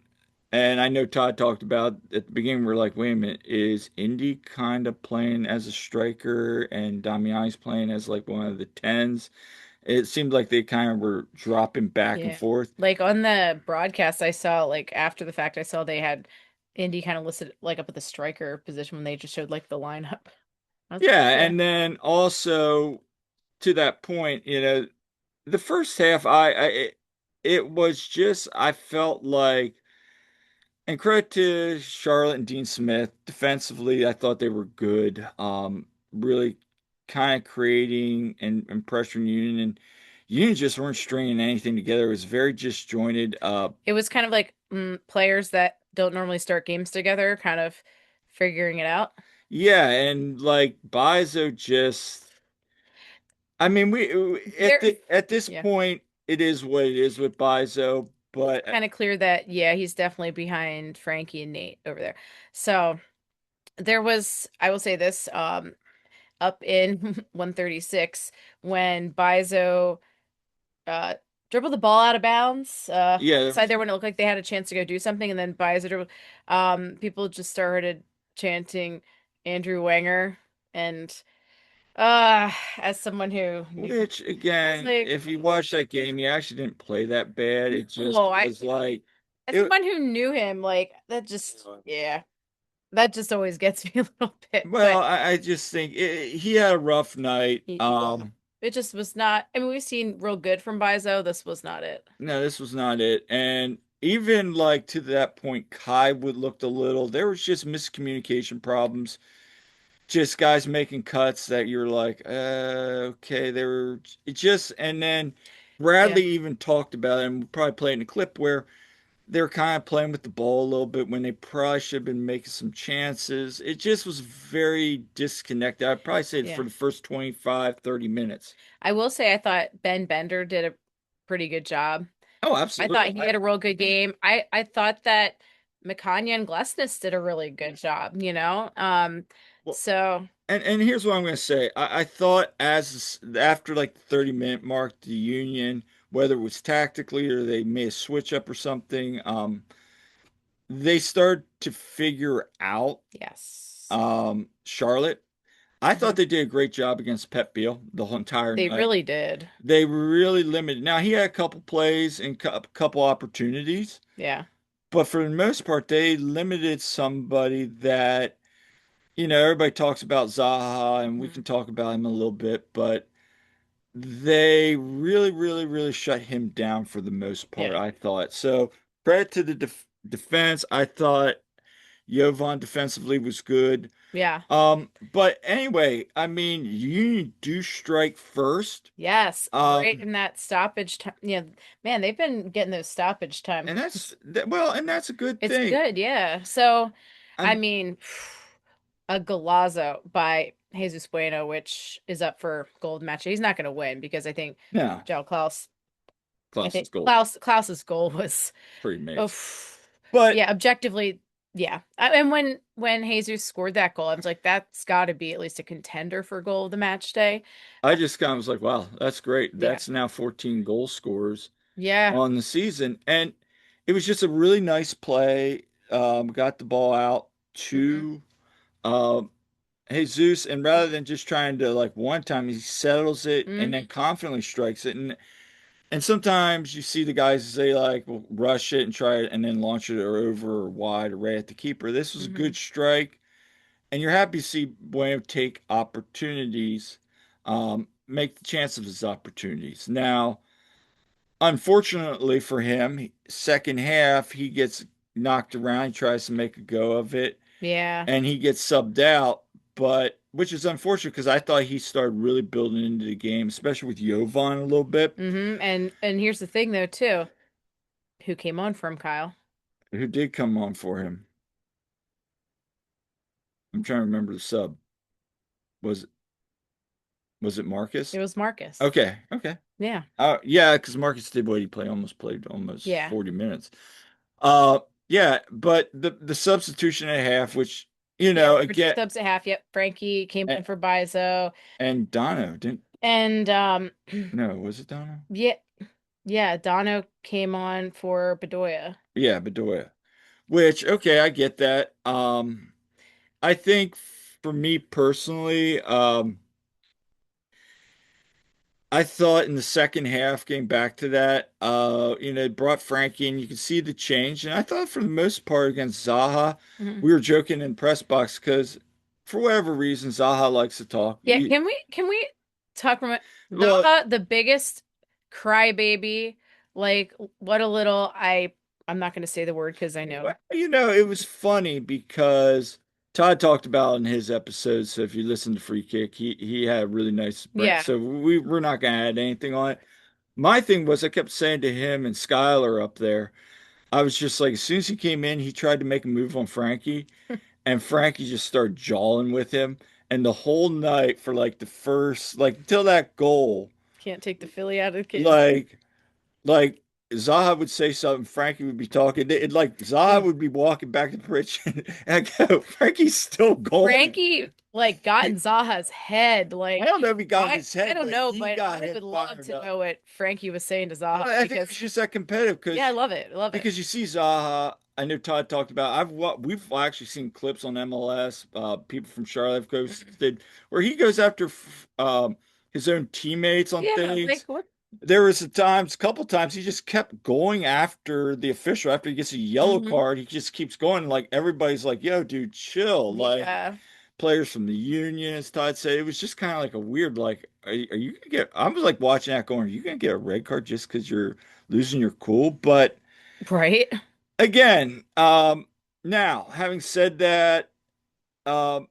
S2: And I know Todd talked about at the beginning, we're like, wait a minute, is Indy kind of playing as a striker and Damiani's playing as like one of the tens? It seemed like they kind of were dropping back and
S1: yeah.
S2: forth.
S1: Like on the broadcast, I saw like after the fact, I saw they had Indy kind of listed like up at the striker position when they just showed like the lineup. I was like,
S2: Yeah,
S1: yeah.
S2: and then also to that point, the first half, it was just I felt like And credit to Charlotte and Dean Smith. Defensively, I thought they were good. Really kind of creating and pressuring Union. And Union just weren't stringing anything together. It was very disjointed.
S1: It was kind of like players that don't normally start games together, kind of figuring it out.
S2: Yeah, and like Bizo just I mean, we
S1: There,
S2: at this
S1: yeah,
S2: point it is what it is with Bizo,
S1: it's
S2: but
S1: kind of clear that yeah, he's definitely behind Frankie and Nate over there. So there was, I will say this, up in 136 when Bizo uh dribbled the ball out of bounds
S2: yeah,
S1: outside there when it looked like they had a chance to go do something, and then Bizo dribbled, people just started chanting Andrew Wenger, and as someone who knew,
S2: which
S1: I was
S2: again,
S1: like,
S2: if you watch that game, he actually didn't play that bad. It just
S1: oh, I
S2: was like
S1: as
S2: it.
S1: someone who knew him, like that just yeah, that just always gets me a little bit.
S2: Well,
S1: But
S2: I just think he had a rough night.
S1: yeah, it just was not. I mean, we've seen real good from Bizo. This was not it.
S2: No, this was not it. And even like to that point, Kai would looked a little. There was just miscommunication problems. Just guys making cuts that you're like, okay, they were it just. And then
S1: Yeah,
S2: Bradley even talked about it, and we probably played in a clip where they're kind of playing with the ball a little bit when they probably should have been making some chances. It just was very disconnected. I'd probably say
S1: yeah.
S2: for the first 25, 30 minutes.
S1: I will say I thought Ben Bender did a pretty good job.
S2: Oh,
S1: I thought
S2: absolutely.
S1: he had a real good game. I thought that Mikanya and Glesnes did a really good job, you know?
S2: Well,
S1: So
S2: and here's what I'm going to say. I thought as after like the 30-minute mark, the Union, whether it was tactically or they may have switch up or something, they started to figure out
S1: yes.
S2: Charlotte. I thought
S1: Mhm.
S2: they did a great job against Pep Beal the whole entire
S1: They
S2: night.
S1: really did.
S2: They were really limited. Now he had a couple plays and a couple opportunities,
S1: Yeah.
S2: but for the most part, they limited somebody that, everybody talks about Zaha, and we
S1: Mhm.
S2: can talk about him a little bit, but they really, really, really shut him down for the most part,
S1: Yeah.
S2: I thought. So credit to the defense. I thought Jovan defensively was good.
S1: Yeah.
S2: But anyway, I mean, you do strike first.
S1: Yes. Right
S2: Um,
S1: in that stoppage time. Yeah. Man, they've been getting those stoppage time.
S2: and well, and that's a good
S1: It's
S2: thing.
S1: good, yeah. So, I
S2: I'm
S1: mean, a golazo by Jesus Bueno, which is up for gold match. He's not going to win because I think
S2: No,
S1: Joe Klaus. I
S2: Klaus
S1: think
S2: is gold.
S1: Klaus's goal was,
S2: Pretty
S1: oh,
S2: amazing. But
S1: yeah, objectively, yeah. And when Jesus scored that goal, I was like, that's got to be at least a contender for goal of the match day.
S2: I just kind of was like, wow, that's great.
S1: Yeah,
S2: That's now 14 goal scorers
S1: yeah.
S2: on the season. And it was just a really nice play. Got the ball out
S1: Hmm.
S2: to um, Jesus, and rather than just trying to like one time, he settles it and
S1: Hmm.
S2: then confidently strikes it. And sometimes you see the guys they like will rush it and try it and then launch it or over or wide or right at the keeper. This was a
S1: Hmm.
S2: good strike, and you're happy to see Bueno take opportunities, make the chance of his opportunities. Now, unfortunately for him, second half he gets knocked around, he tries to make a go of it,
S1: Yeah.
S2: and he gets subbed out. But which is unfortunate because I thought he started really building into the game, especially with Jovan a little bit,
S1: And here's the thing though too. Who came on from Kyle?
S2: who did come on for him. I'm trying to remember the sub. Was was it
S1: It
S2: Marcus?
S1: was Marcus.
S2: Okay, okay.
S1: Yeah.
S2: Yeah, because Marcus did what he played almost
S1: Yeah.
S2: 40 minutes. Uh, yeah, but the substitution at half, which
S1: Yeah, there were two
S2: again,
S1: subs at half. Yep. Frankie came
S2: and,
S1: in for Bizo.
S2: and Dono didn't.
S1: And
S2: No, was it Dono?
S1: yeah, yeah, Dono came on for Bedoya.
S2: Yeah, Bedoya. Which okay, I get that. I think for me personally, I thought in the second half, getting back to that, it brought Frankie and you could see the change. And I thought for the most part against Zaha,
S1: Mhm.
S2: we were joking in press box because for whatever reason, Zaha likes to talk.
S1: Yeah, can we talk from it?
S2: Well,
S1: Zaha, the biggest crybaby, like what a little I I'm not going to say the word because I know.
S2: Well, it was funny because Todd talked about in his episode. So if you listen to Free Kick, he had a really nice brand.
S1: Yeah,
S2: So we're not gonna add anything on it. My thing was I kept saying to him and Skylar up there, I was just like, as soon as he came in, he tried to make a move on Frankie, and Frankie just started jawing with him. And the whole night for like the first, like until that goal,
S1: can't take the Philly out of the kid.
S2: like like Zaha would say something, Frankie would be talking. Like Zaha
S1: Dude,
S2: would be walking back to the bridge, and I go, Frankie's still going.
S1: Frankie like got in Zaha's head.
S2: I
S1: Like
S2: don't know if he got in his
S1: I
S2: head,
S1: don't
S2: but
S1: know,
S2: he
S1: but
S2: got
S1: I
S2: him
S1: would love
S2: fired
S1: to
S2: up.
S1: know what Frankie was saying to
S2: Well,
S1: Zaha
S2: I think it was
S1: because
S2: just that competitive
S1: yeah, I love it. I love it.
S2: because you see Zaha. I know Todd talked about. We've actually seen clips on MLS. People from Charlotte have posted where he goes after his own teammates on
S1: Yeah, like
S2: things.
S1: what?
S2: There was a couple times he just kept going after the official. After he gets a yellow
S1: Hmm.
S2: card, he just keeps going. Like everybody's like, "Yo, dude, chill." Like
S1: Yeah,
S2: players from the union, as Todd said, it was just kind of like a weird, like, are you gonna get? I was like watching that, going, "Are you gonna get a red card just because you're losing your cool?" But
S1: right.
S2: again, now having said that, um,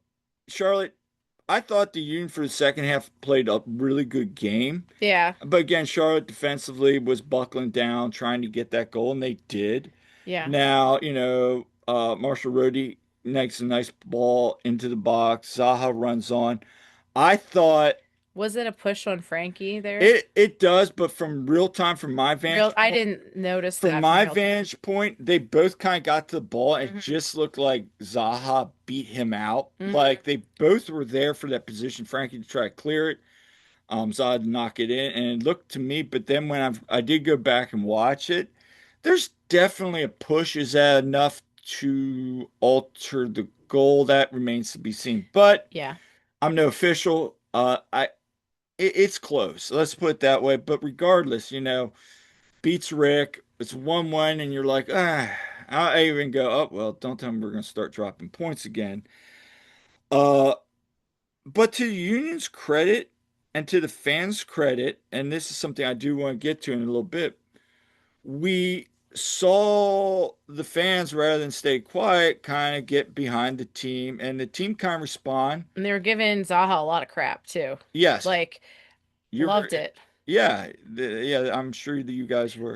S2: Charlotte, I thought the union for the second half played a really good game.
S1: Yeah,
S2: But again, Charlotte defensively was buckling down, trying to get that goal, and they did.
S1: yeah.
S2: Now, Marshall Rhodey makes a nice ball into the box. Zaha runs on. I thought
S1: Was it a push on Frankie there?
S2: it does, but from real time,
S1: Real, I didn't notice
S2: from
S1: that from
S2: my
S1: real time.
S2: vantage point, they both kind of got to the ball, and it
S1: Hmm.
S2: just looked like Zaha beat him out.
S1: Hmm.
S2: Like they both were there for that position. Frankie to try to clear it. So I'd knock it in, and it looked to me. But then when I did go back and watch it, there's definitely a push. Is that enough to alter the goal? That remains to be seen. But
S1: Yeah.
S2: I'm no official. It's close. Let's put it that way. But regardless, beats Rick. It's 1-1, and you're like, ah. I even go, oh well. Don't tell me we're gonna start dropping points again. Uh, But to the union's credit and to the fans' credit, and this is something I do want to get to in a little bit, we saw the fans, rather than stay quiet, kind of get behind the team, and the team kind of respond.
S1: And they were giving Zaha a lot of crap too.
S2: Yes,
S1: Like,
S2: you're,
S1: loved it.
S2: yeah, yeah, I'm sure that you guys were.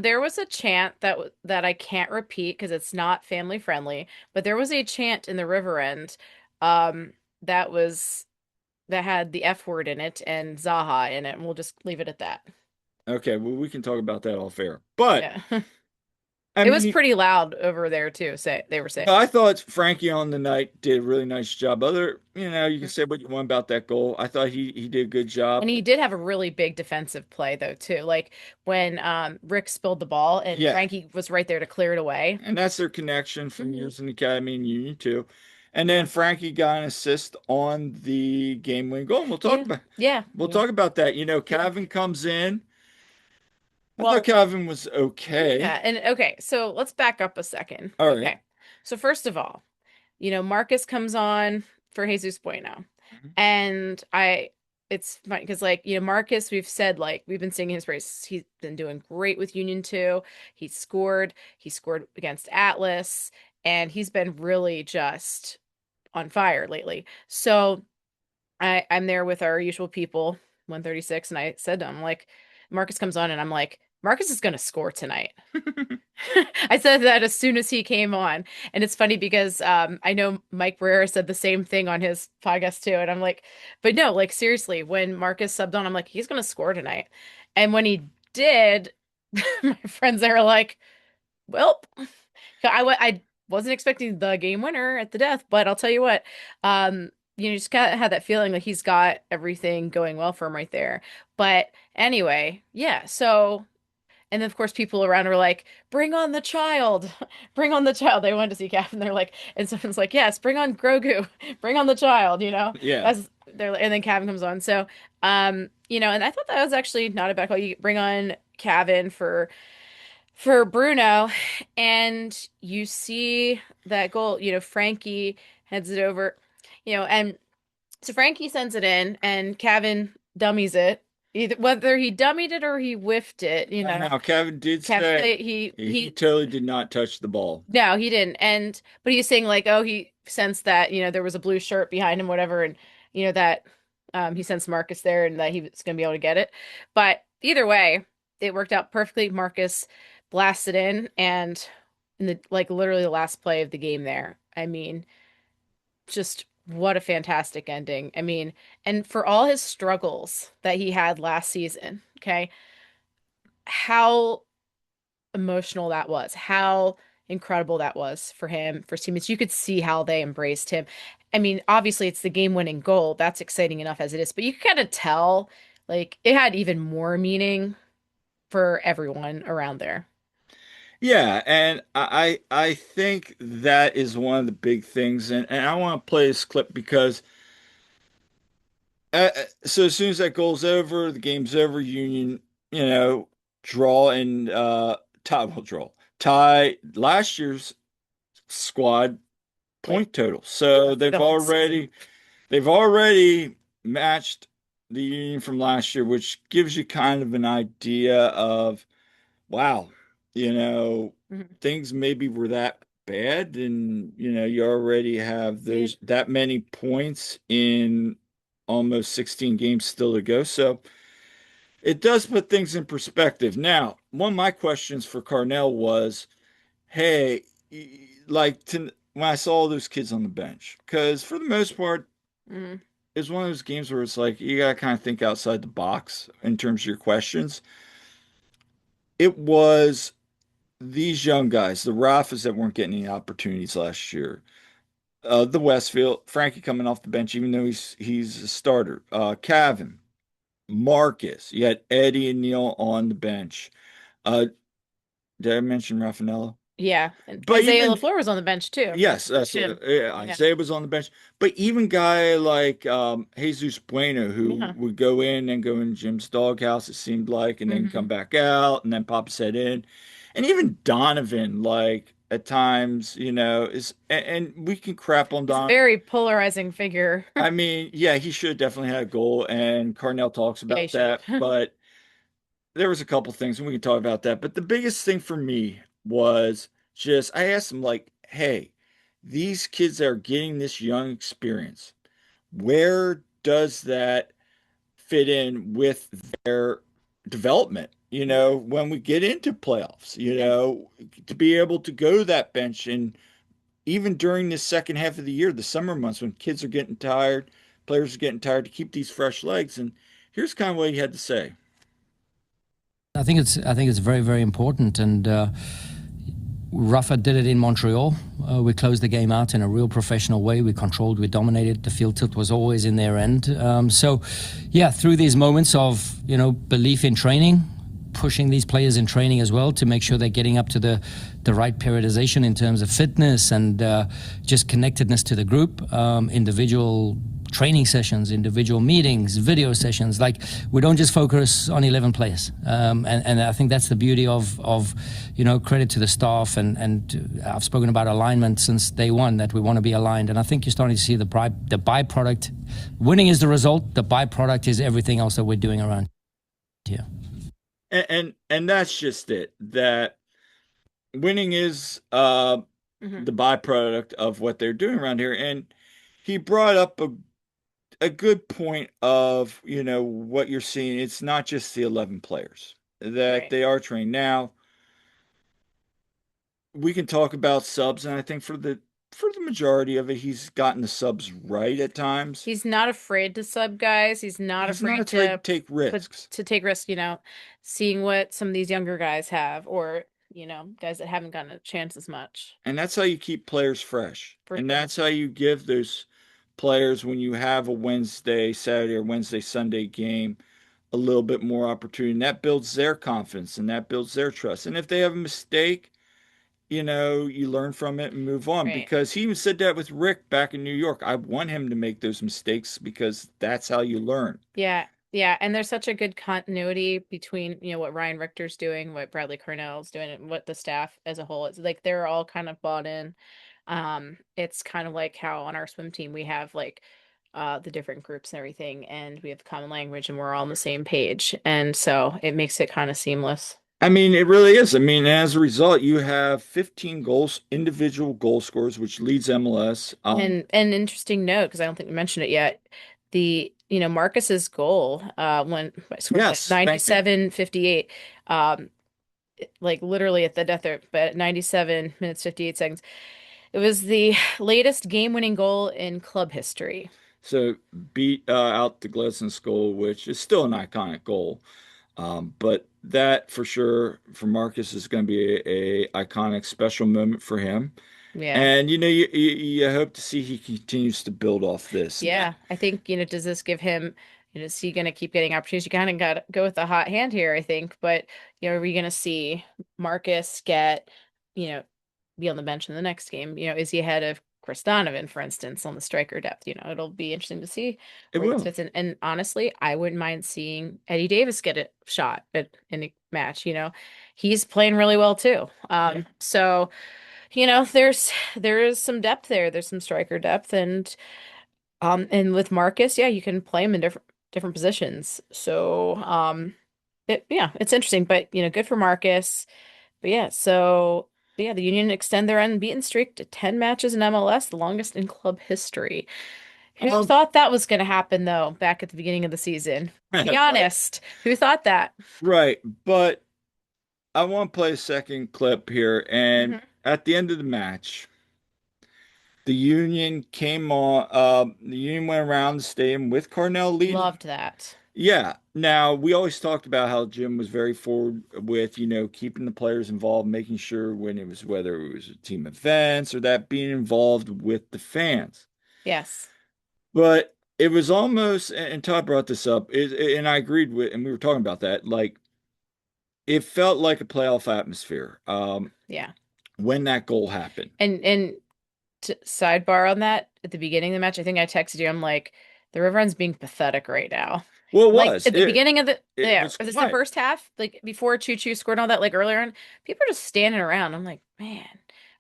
S1: There was a chant that I can't repeat because it's not family friendly, but there was a chant in the River End, um, that was that had the F word in it and Zaha in it, and we'll just leave it at that.
S2: Okay, well, we can talk about that off air. But,
S1: Yeah.
S2: I
S1: It was
S2: mean,
S1: pretty loud over there too, say they were saying.
S2: I thought Frankie on the night did a really nice job. You can say what you want about that goal. I thought he did a good
S1: And
S2: job.
S1: he did have a really big defensive play though too. Like when Rick spilled the ball and
S2: Yeah,
S1: Frankie was right there to clear it away.
S2: and that's their connection from
S1: Hmm.
S2: years in the academy and union too. And then
S1: Yeah.
S2: Frankie got an assist on the game-winning goal. And
S1: Yeah. Yeah.
S2: we'll talk about that.
S1: Yeah.
S2: Calvin comes in. I thought
S1: Well,
S2: Calvin was okay.
S1: yeah. And okay, so let's back up a second.
S2: All right.
S1: Okay. So first of all, Marcus comes on for Jesus Bueno. And it's funny because, like, Marcus, we've said, like, we've been singing his praise. He's been doing great with Union 2. He scored against Atlas, and he's been really just on fire lately. So I'm there with our usual people, 136, and I said to him, like, Marcus comes on, and I'm like, Marcus is gonna score tonight. I said that as soon as he came on. And it's funny because I know Mike Barrera said the same thing on his podcast too. And I'm like, but no, like seriously, when Marcus subbed on, I'm like, he's gonna score tonight. And when he did, my friends there were like, well, I wasn't expecting the game winner at the death, but I'll tell you what, just kind of had that feeling that he's got everything going well for him right there. But anyway, yeah, so and then, of course, people around were like, bring on the child. Bring on the child. They wanted to see Cap, and they're like, and someone's like, yes, bring on Grogu. Bring on the child.
S2: Yeah.
S1: That's they're and then Kevin comes on. So, and I thought that was actually not a bad call. You bring on Kevin for Bruno, and you see that goal, Frankie heads it over, and so Frankie sends it in, and Kevin dummies it. Either whether he dummied it or he whiffed it,
S2: Now, Kevin did
S1: kept
S2: say
S1: it. He
S2: he
S1: he
S2: totally did not touch the ball.
S1: no, he didn't. And but he's saying like, oh, he sensed that, there was a blue shirt behind him, whatever, and that he sensed Marcus there and that he was gonna be able to get it. But either way, it worked out perfectly. Marcus blasted in the like literally the last play of the game there. I mean, just what a fantastic ending. I mean, and for all his struggles that he had last season, okay, how emotional that was, how incredible that was for him, for his teammates. You could see how they embraced him. I mean, obviously it's the game-winning goal. That's exciting enough as it is, but you could kind of tell like it had even more meaning for everyone around there.
S2: Yeah, and I think that is one of the big things, and I want to play this clip because so as soon as that goal's over, the game's over. Union, you know, draw and tie will draw tie last year's squad
S1: Like
S2: point total. So
S1: the whole season.
S2: they've already matched the Union from last year, which gives you kind of an idea of wow, you know,
S1: Mhm.
S2: things maybe were that bad, and you already have
S1: Yeah.
S2: those that many points in almost 16 games still to go. So it does put things in perspective. Now, one of my questions for Carnell was, hey, like when I saw all those kids on the bench, because for the most part,
S1: Mhm.
S2: it's one of those games where it's like you gotta kind of think outside the box in terms of your questions. It was these young guys, the Rafas that weren't getting any opportunities last year, the Westfield, Frankie coming off the bench, even though he's a starter, Cavan, Marcus, you had Eddie and Neil on the bench. Uh, did I mention Raffanello?
S1: Yeah, and
S2: But
S1: Isaiah
S2: even
S1: LaFleur was on the bench too.
S2: yes, that's
S1: Kid.
S2: yeah,
S1: Yeah.
S2: Isaiah was on the bench. But even guy like Jesus Bueno, who
S1: Yeah.
S2: would go in and go in Jim's doghouse, it seemed like, and then come
S1: Hmm.
S2: back out and then pop his head in. And even Donovan, like at times, is and we can crap on
S1: He's a
S2: Don.
S1: very polarizing figure.
S2: I mean, yeah, he should have definitely had a goal, and Carnell talks
S1: Yeah, he
S2: about
S1: should
S2: that.
S1: have.
S2: But there was a couple things, and we can talk about that. But the biggest thing for me was just I asked him like, "Hey, these kids that are getting this young experience, where does that fit in with their development? When we get into playoffs,
S1: Yeah.
S2: to be able to go to that bench and even during the second half of the year, the summer months when kids are getting tired, players are getting tired to keep these fresh legs." And here's kind of what he had to say.
S3: I think it's very very important, and Rafa did it in Montreal. We closed the game out in a real professional way. We controlled, we dominated. The field tilt was always in their end. So, yeah, through these moments of belief in training, pushing these players in training as well to make sure they're getting up to the right periodization in terms of fitness and just connectedness to the group, individual training sessions, individual meetings, video sessions. Like we don't just focus on 11 players, and I think that's the beauty of credit to the staff, and I've spoken about alignment since day one that we want to be aligned, and I think you're starting to see the byproduct. Winning is the result. The byproduct is everything else that we're doing around here.
S2: And that's just it. That winning is
S1: Hmm.
S2: the byproduct of what they're doing around here. And he brought up a good point of, what you're seeing. It's not just the 11 players that
S1: Right.
S2: they are trained. Now, we can talk about subs, and I think for the majority of it, he's gotten the subs right at times.
S1: He's not afraid to sub guys. He's not
S2: He's not
S1: afraid
S2: afraid to
S1: to
S2: take
S1: put
S2: risks.
S1: to take risks, seeing what some of these younger guys have or, guys that haven't gotten a chance as much.
S2: And that's how you keep players fresh.
S1: For
S2: And
S1: sure.
S2: that's how you give those players, when you have a Wednesday, Saturday, or Wednesday, Sunday game, a little bit more opportunity. And that builds their confidence and that builds their trust. And if they have a mistake, you learn from it and move on.
S1: Right.
S2: Because he even said that with Rick back in New York. I want him to make those mistakes because that's how you learn.
S1: Yeah. Yeah. And there's such a good continuity between, what Ryan Richter's doing, what Bradley Cornell's doing, and what the staff as a whole is like they're all kind of bought in. It's kind of like how on our swim team we have like the different groups and everything, and we have common language and we're all on the same page. And so it makes it kind of seamless.
S2: I mean, it really is. I mean, as a result, you have 15 goals, individual goal scorers, which leads MLS.
S1: And an interesting note, because I don't think we mentioned it yet, Marcus's goal, when I scored like
S2: Yes, thank you.
S1: 97:58, like literally at the death there, but 97 minutes 58 seconds. It was the latest game-winning goal in club history.
S2: So beat out the Glesnes goal, which is still an iconic goal. But that for sure for Marcus is going to be a iconic special moment for him.
S1: Yeah.
S2: And you hope to see he continues to build off this.
S1: Yeah. I think, does this give him, is he going to keep getting opportunities? You kind of got to go with the hot hand here, I think. But, are we going to see Marcus get, you know, be on the bench in the next game? Is he ahead of Chris Donovan, for instance, on the striker depth? It'll be interesting to see
S2: It
S1: where this
S2: will.
S1: fits in. And honestly, I wouldn't mind seeing Eddie Davis get a shot in a match. He's playing really well too.
S2: Yeah.
S1: So, there is some depth there. There's some striker depth, and with Marcus, yeah, you can play him in different positions. So, it's interesting, but good for Marcus. But yeah, so yeah, the Union extend their unbeaten streak to 10 matches in MLS, the longest in club history. Who
S2: Um,
S1: thought that was going to happen though, back at the beginning of the season? Be
S2: right,
S1: honest. Who thought that?
S2: right. But I want to play a second clip here. And
S1: Hmm.
S2: at the end of the match, the Union came on. The Union went around the stadium with Carnell leading.
S1: Loved that.
S2: Yeah. Now, we always talked about how Jim was very forward with, keeping the players involved, making sure whether it was a team events or that being involved with the fans.
S1: Yes.
S2: But it was almost, and Todd brought this up, and I agreed with, and we were talking about that, like it felt like a playoff atmosphere
S1: Yeah.
S2: when that goal happened.
S1: And sidebar on that, at the beginning of the match, I think I texted you. I'm like, the River Run's being pathetic right now.
S2: Well, it
S1: Like
S2: was.
S1: at the beginning of
S2: It was
S1: was this the
S2: quiet.
S1: first half? Like before Choo Choo scored all that, like earlier on, people are just standing around. I'm like, man,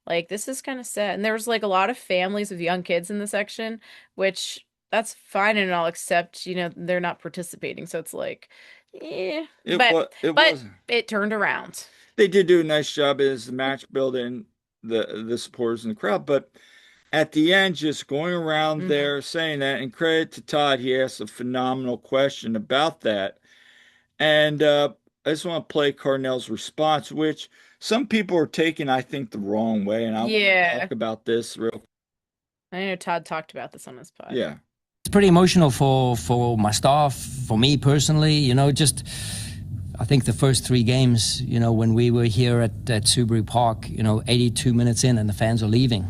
S1: like this is kind of sad. And there was like a lot of families with young kids in the section, which that's fine and all, except they're not participating. So it's like, yeah,
S2: It was. It
S1: but
S2: was.
S1: it turned around.
S2: They did do a nice job as the match building the supporters in the crowd, but at the end, just going around
S1: Hmm.
S2: there saying that, and credit to Todd, he asked a phenomenal question about that. And I just want to play Carnell's response, which some people are taking, I think, the wrong way. And I want to
S1: Yeah,
S2: talk about this real.
S1: I know Todd talked about this on his pod.
S2: Yeah.
S3: It's pretty emotional for my staff, for me personally. Just I think the first three games, when we were here at Subaru Park, 82 minutes in and the fans are leaving,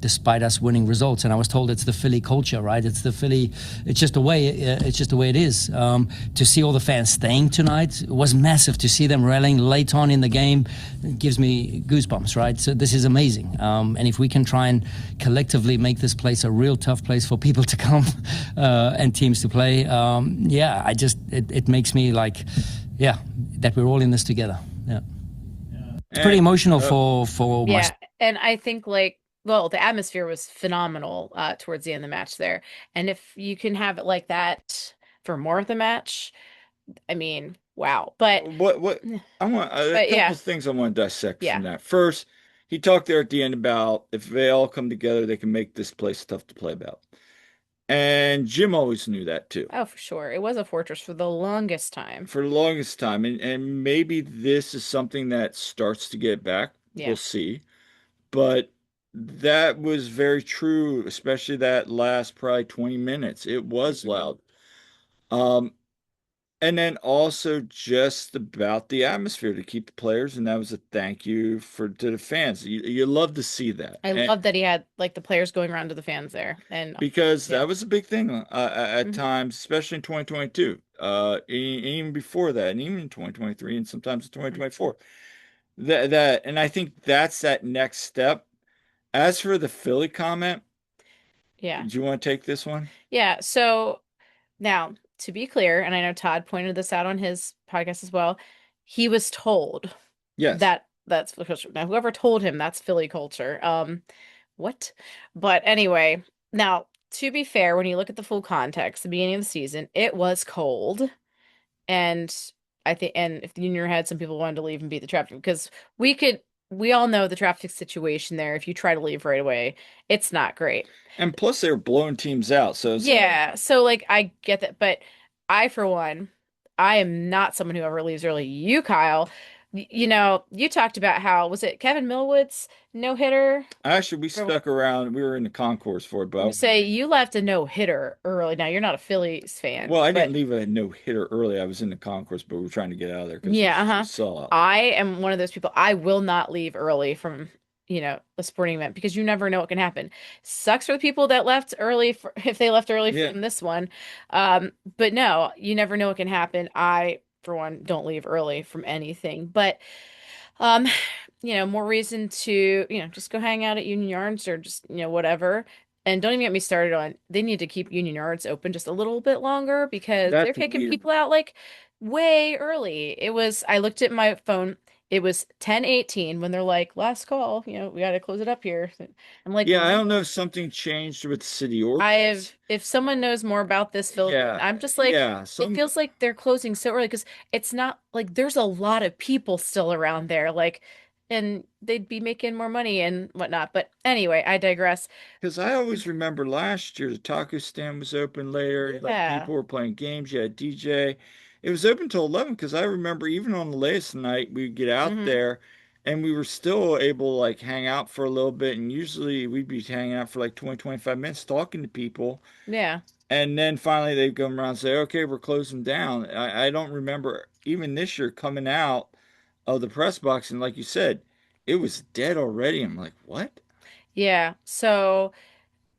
S3: despite us winning results. And I was told it's the Philly culture, right? It's just the way. It's just the way it is. To see all the fans staying tonight was massive. To see them rallying late on in the game, it gives me goosebumps, right? So this is amazing. And if we can try and collectively make this place a real tough place for people to come and teams to play, it makes me like, yeah, that we're all in this together. Yeah, it's pretty
S2: And
S3: emotional for my.
S1: Yeah, and I think well, the atmosphere was phenomenal towards the end of the match there. And if you can have it like that for more of the match, I mean, wow.
S2: what I want a
S1: But
S2: couple
S1: yeah,
S2: of things I want to dissect
S1: yeah.
S2: from that. First, he talked there at the end about if they all come together, they can make this place tough to play about. And Jim always knew that too.
S1: Oh, for sure. It was a fortress for the longest time.
S2: For the longest time. And maybe this is something that starts to get back. We'll
S1: Yeah.
S2: see. But that was very true, especially that last probably 20 minutes. It was
S1: Mhm.
S2: loud. Um, and then also just about the atmosphere to keep the players, and that was a thank you to the fans. You love to see that.
S1: I
S2: And
S1: love that he had like the players going around to the fans there. And
S2: because
S1: yeah.
S2: that was a big thing at
S1: Hmm.
S2: times, especially in 2022, even before that, and even in 2023, and sometimes in 2024. And I think that's that next step. As for the Philly comment,
S1: Yeah.
S2: do you want to take this one?
S1: Yeah. So now, to be clear, and I know Todd pointed this out on his podcast as well, he was told
S2: Yes.
S1: that's Philly culture. Now, whoever told him that's Philly culture, what? But anyway, now to be fair, when you look at the full context, the beginning of the season, it was cold. And I think, and if the Union had some people wanted to leave and beat the traffic, because we all know the traffic situation there. If you try to leave right away, it's not great.
S2: And plus, they were blowing teams out, so it's
S1: Yeah, so like I get that, but I, for one, I am not someone who ever leaves early. You, Kyle, you talked about how was it Kevin Millwood's no hitter?
S2: actually we stuck around. We were in the concourse for it,
S1: You
S2: but
S1: say you left a no hitter early. Now you're not a Phillies fan,
S2: well, I didn't
S1: but
S2: leave a no hitter early. I was in the concourse, but we were trying to get out of there because
S1: yeah,
S2: it's
S1: uh-huh.
S2: just sellout.
S1: I am one of those people. I will not leave early from, a sporting event because you never know what can happen. Sucks for the people that left early for, if they left early
S2: Yeah,
S1: from this one. But no, you never know what can happen. I, for one, don't leave early from anything. But um, more reason to, just go hang out at Union Yards or just, whatever. And don't even get me started on they need to keep Union Yards open just a little bit longer because they're
S2: that's
S1: kicking
S2: weird.
S1: people out like way early. I looked at my phone, it was 10:18 when they're like, last call, we gotta close it up here. I'm like,
S2: Yeah, I don't know if something changed with the city ordinance.
S1: if someone knows more about this, Phil,
S2: Yeah,
S1: I'm just like,
S2: yeah,
S1: it
S2: some
S1: feels like they're closing so early because it's not like there's a lot of people still around there, like, and they'd be making more money and whatnot. But anyway, I digress.
S2: because I always remember last year the taco stand was open later, like
S1: Yeah.
S2: people were playing games, you had DJ. It was open till 11 because I remember even on the latest night we'd get out
S1: Hmm.
S2: there and we were still able to like hang out for a little bit and usually we'd be hanging out for like 20, 25 minutes talking to people.
S1: Yeah.
S2: And then finally they'd come around and say, okay, we're closing down. I don't remember even this year coming out of the press box and like you said, it was dead already. I'm like, what?
S1: Yeah. So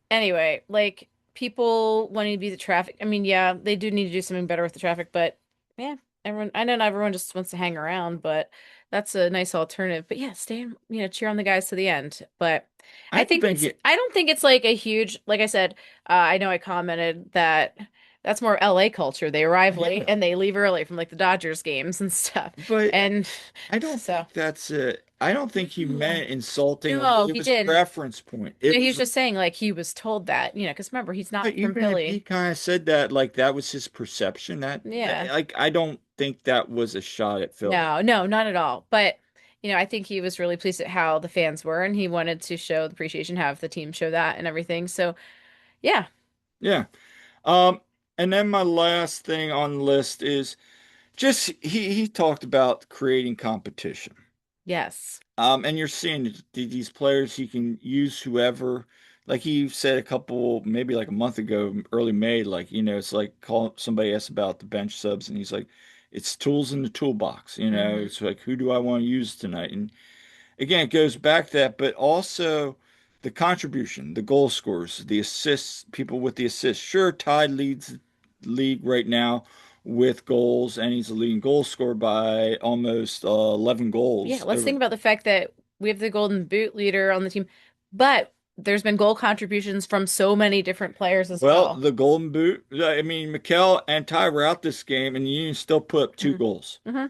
S1: anyway, like people wanting to be the traffic. I mean, yeah, they do need to do something better with the traffic, but yeah, I know not everyone just wants to hang around, but that's a nice alternative. But yeah, stay and, cheer on the guys to the end. But
S2: I don't think it,
S1: I don't think it's like a huge, like I said, I know I commented that that's more LA culture. They arrive late
S2: yeah,
S1: and they leave early from like the Dodgers games and stuff.
S2: but
S1: And
S2: I don't
S1: so,
S2: think that's it. I don't think he meant insulting.
S1: no,
S2: It
S1: he
S2: was
S1: didn't.
S2: preference point. It
S1: No, he was
S2: was,
S1: just saying like he was told that, because remember, he's
S2: but
S1: not from
S2: even if he
S1: Philly.
S2: kind of said that, like that was his perception,
S1: Yeah.
S2: like I don't think that was a shot at Philly.
S1: No, no, not at all. But, I think he was really pleased at how the fans were and he wanted to show the appreciation, have the team show that and everything. So, yeah.
S2: Yeah. Um, and then my last thing on the list is just he talked about creating competition.
S1: Yes.
S2: And you're seeing these players, he can use whoever. Like he said a couple, maybe like a month ago, early May, like, it's like somebody asked about the bench subs, and he's like, it's tools in the toolbox,
S1: Hmm.
S2: it's like, who do I want to use tonight? And again, it goes back to that, but also the contribution, the goal scorers, the assists, people with the assists. Sure, Ty leads the league right now with goals, and he's the leading goal scorer by almost 11
S1: Yeah,
S2: goals
S1: let's think
S2: over.
S1: about the fact that we have the Golden Boot leader on the team, but there's been goal contributions from so many different players as
S2: Well,
S1: well.
S2: the Golden Boot, I mean, Mikel and Ty were out this game, and the Union still put up two
S1: Hmm.
S2: goals.
S1: Hmm.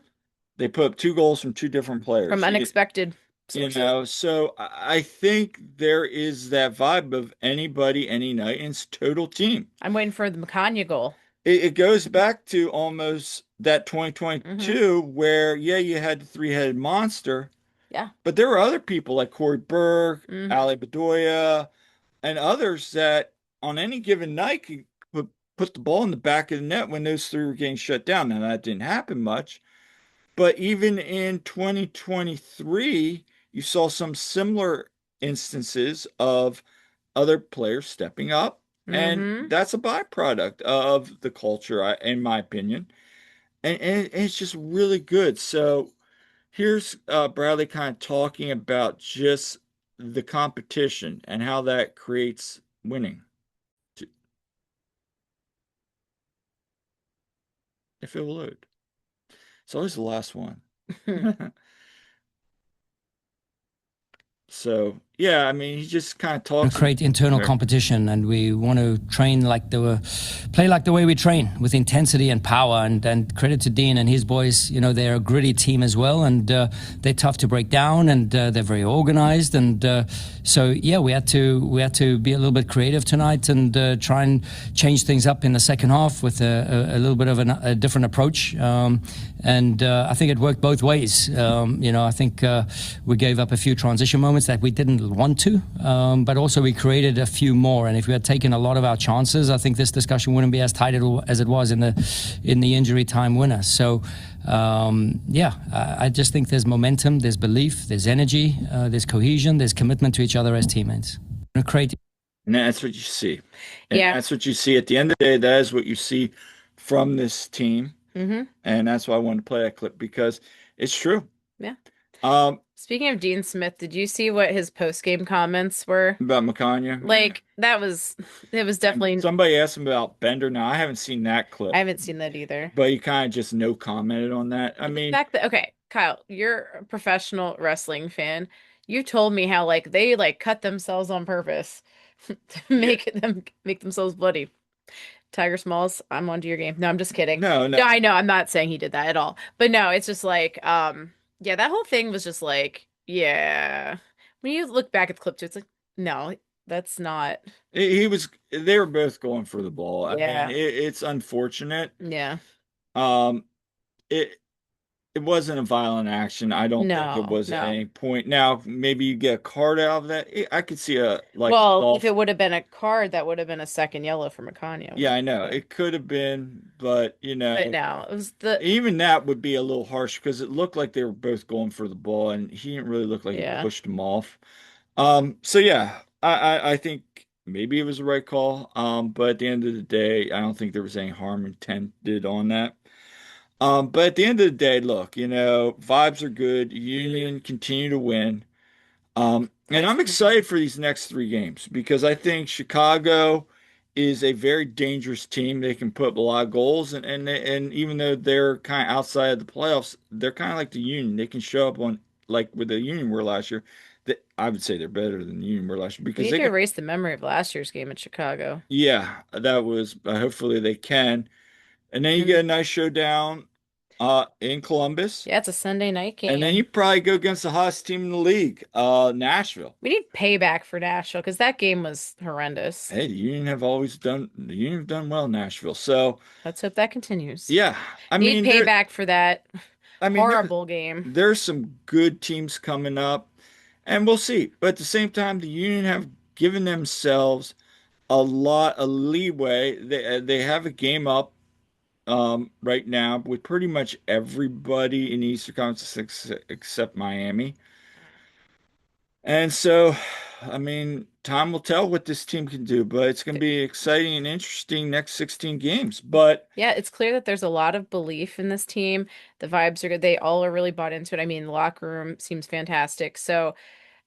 S2: They put up two goals from two different
S1: From
S2: players.
S1: unexpected sources.
S2: So I think there is that vibe of anybody, any night, and it's total team.
S1: I'm waiting for the Macanya goal.
S2: It goes back to almost that
S1: Hmm.
S2: 2022 where, yeah, you had the three-headed monster,
S1: Yeah.
S2: but there were other people like Corey Berg,
S1: Hmm.
S2: Ali Bedoya, and others that on any given night could put the ball in the back of the net when those three were getting shut down. Now, that didn't happen much, but even in 2023, you saw some similar instances of other players stepping up. And
S1: Hmm.
S2: that's a byproduct of the culture, in my opinion. And it's just really good. So here's Bradley kind of talking about just the competition and how that creates winning. If it will load. It's always the last one. So yeah, I mean, he just kind of
S3: and
S2: talks.
S3: create internal
S2: Right.
S3: competition, and we want to play like the way we train, with intensity and power. And credit to Dean and his boys, they're a gritty team as well, and they're tough to break down, and they're very organized. And so yeah, we had to be a little bit creative tonight, and try and change things up in the second half with a little bit of a different approach. And I think it worked both ways. I think we gave up a few transition moments that we didn't want to, but also we created a few more. And if we had taken a lot of our chances, I think this discussion wouldn't be as tight as it was in the injury time winner. So yeah, I just think there's momentum, there's belief, there's energy, there's cohesion, there's commitment to each other as teammates. Create.
S2: And that's what you see. And
S1: Yeah.
S2: that's what you see at the end of the day. That is what you see from this team.
S1: Hmm.
S2: And that's why I wanted to play that clip because it's true.
S1: Yeah.
S2: Um,
S1: Speaking of Dean Smith, did you see what his post-game comments were?
S2: about McConya.
S1: Like, it was
S2: And
S1: definitely,
S2: somebody asked him about Bender. Now, I haven't seen that
S1: I
S2: clip,
S1: haven't seen that either.
S2: but he kind of just no commented on that. I
S1: The
S2: mean,
S1: fact that, okay, Kyle, you're a professional wrestling fan. You told me how like they like cut themselves on purpose to
S2: yeah,
S1: make themselves bloody. Tiger Smalls, I'm onto your game. No, I'm just kidding.
S2: no, no.
S1: No, I know, I'm not saying he did that at all. But no, it's just like, yeah, that whole thing was just like, yeah. When you look back at the clip too, it's like, no, that's not.
S2: They were both going for the ball. I mean,
S1: Yeah.
S2: it's unfortunate.
S1: Yeah.
S2: Um, it it wasn't a violent action. I don't think it
S1: No,
S2: was at
S1: no.
S2: any point. Now, maybe you get a card out of that. I could see a like
S1: Well, if
S2: golf.
S1: it would have been a card, that would have been a second yellow for Macano.
S2: Yeah, I know
S1: But
S2: it could have been, but
S1: no, it was the
S2: even that would be a little harsh because it looked like they were both going for the ball, and he didn't really look like he
S1: yeah.
S2: pushed him off. So yeah, I think maybe it was the right call. But at the end of the day, I don't think there was any harm intended on that. But at the end of the day, look, vibes are good. Union continue to win. And I'm excited for these next three games because I think Chicago is a very dangerous team. They can put up a lot of goals, and even though they're kind of outside of the playoffs, they're kind of like the Union. They can show up on like with the Union were last year. That I would say they're better than the Union were last year
S1: We
S2: because
S1: need
S2: they
S1: to
S2: can.
S1: erase the memory of last year's game at Chicago.
S2: Yeah, that was. Hopefully they can. And then you
S1: And
S2: get a nice showdown in Columbus.
S1: yeah, it's a Sunday night
S2: And then you
S1: game.
S2: probably go against the hottest team in the league, Nashville.
S1: We need payback for Nashville because that game was horrendous.
S2: Hey, the Union have done well in Nashville. So
S1: Let's hope that continues.
S2: yeah, I
S1: Need
S2: mean
S1: payback for that
S2: I mean there
S1: horrible game.
S2: there's some good teams coming up, and we'll see. But at the same time, the Union have given themselves a lot of leeway. They have a game up right now with pretty much everybody in the Eastern Conference except Miami. And so, I mean, time will tell what this team can do, but it's going to be exciting and interesting next 16 games. But
S1: Yeah, it's clear that there's a lot of belief in this team. The vibes are good. They all are really bought into it. I mean, the locker room seems fantastic. So,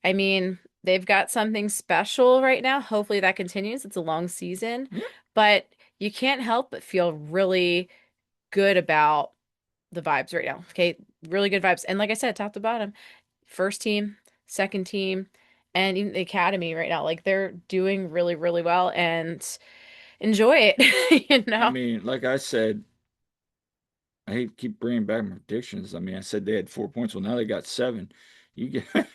S1: I mean, they've got something special right now. Hopefully that continues. It's a long season,
S2: yeah,
S1: but you can't help but feel really good about the vibes right now. Okay, really good vibes. And like I said, top to bottom, first team, second team, and even the academy right now, like they're doing really, really well and enjoy it, you
S2: I
S1: know?
S2: mean, like I said, I hate to keep bringing back my predictions. I mean, I said they had 4 points. Well, now they got seven. You get,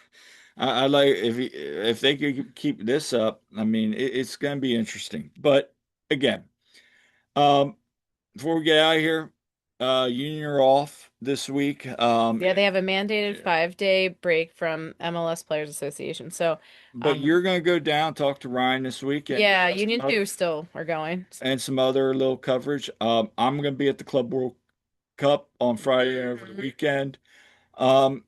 S2: I like if they could keep this up. I mean, it's going to be interesting. But again, um, before we get out of here, Union are off this week.
S1: Yeah, they have a mandated 5-day break from MLS Players Association. So,
S2: But you're going to go down, talk to Ryan this week, and
S1: yeah, Union 2 still are going.
S2: some other little coverage. I'm going to be at the Club World Cup on Friday over the weekend. Um,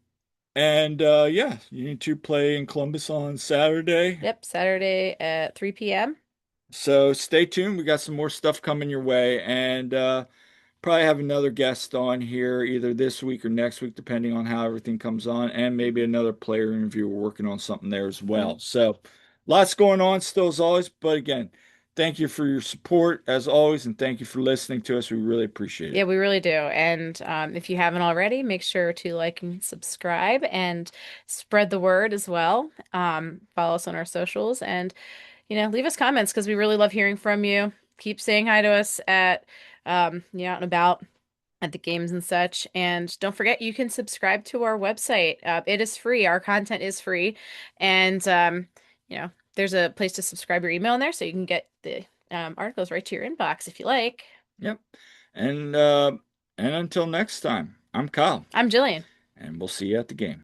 S2: and yeah, you need to play in Columbus on Saturday.
S1: Yep, Saturday at 3 p.m.
S2: So stay tuned. We got some more stuff coming your way, and probably have another guest on here either this week or next week, depending on how everything comes on, and maybe another player interview. We're working on something there as well. So lots going on still as always. But again, thank you for your support as always, and thank you for listening to us. We really appreciate
S1: Yeah,
S2: it.
S1: we really do. And if you haven't already, make sure to like and subscribe and spread the word as well. Follow us on our socials and, leave us comments because we really love hearing from you. Keep saying hi to us at, out and about at the games and such. And don't forget, you can subscribe to our website. It is free. Our content is free. And, there's a place to subscribe your email in there so you can get the articles right to your inbox if you like.
S2: Yep. And until next time, I'm Kyle,
S1: I'm Jillian.
S2: and we'll see you at the game.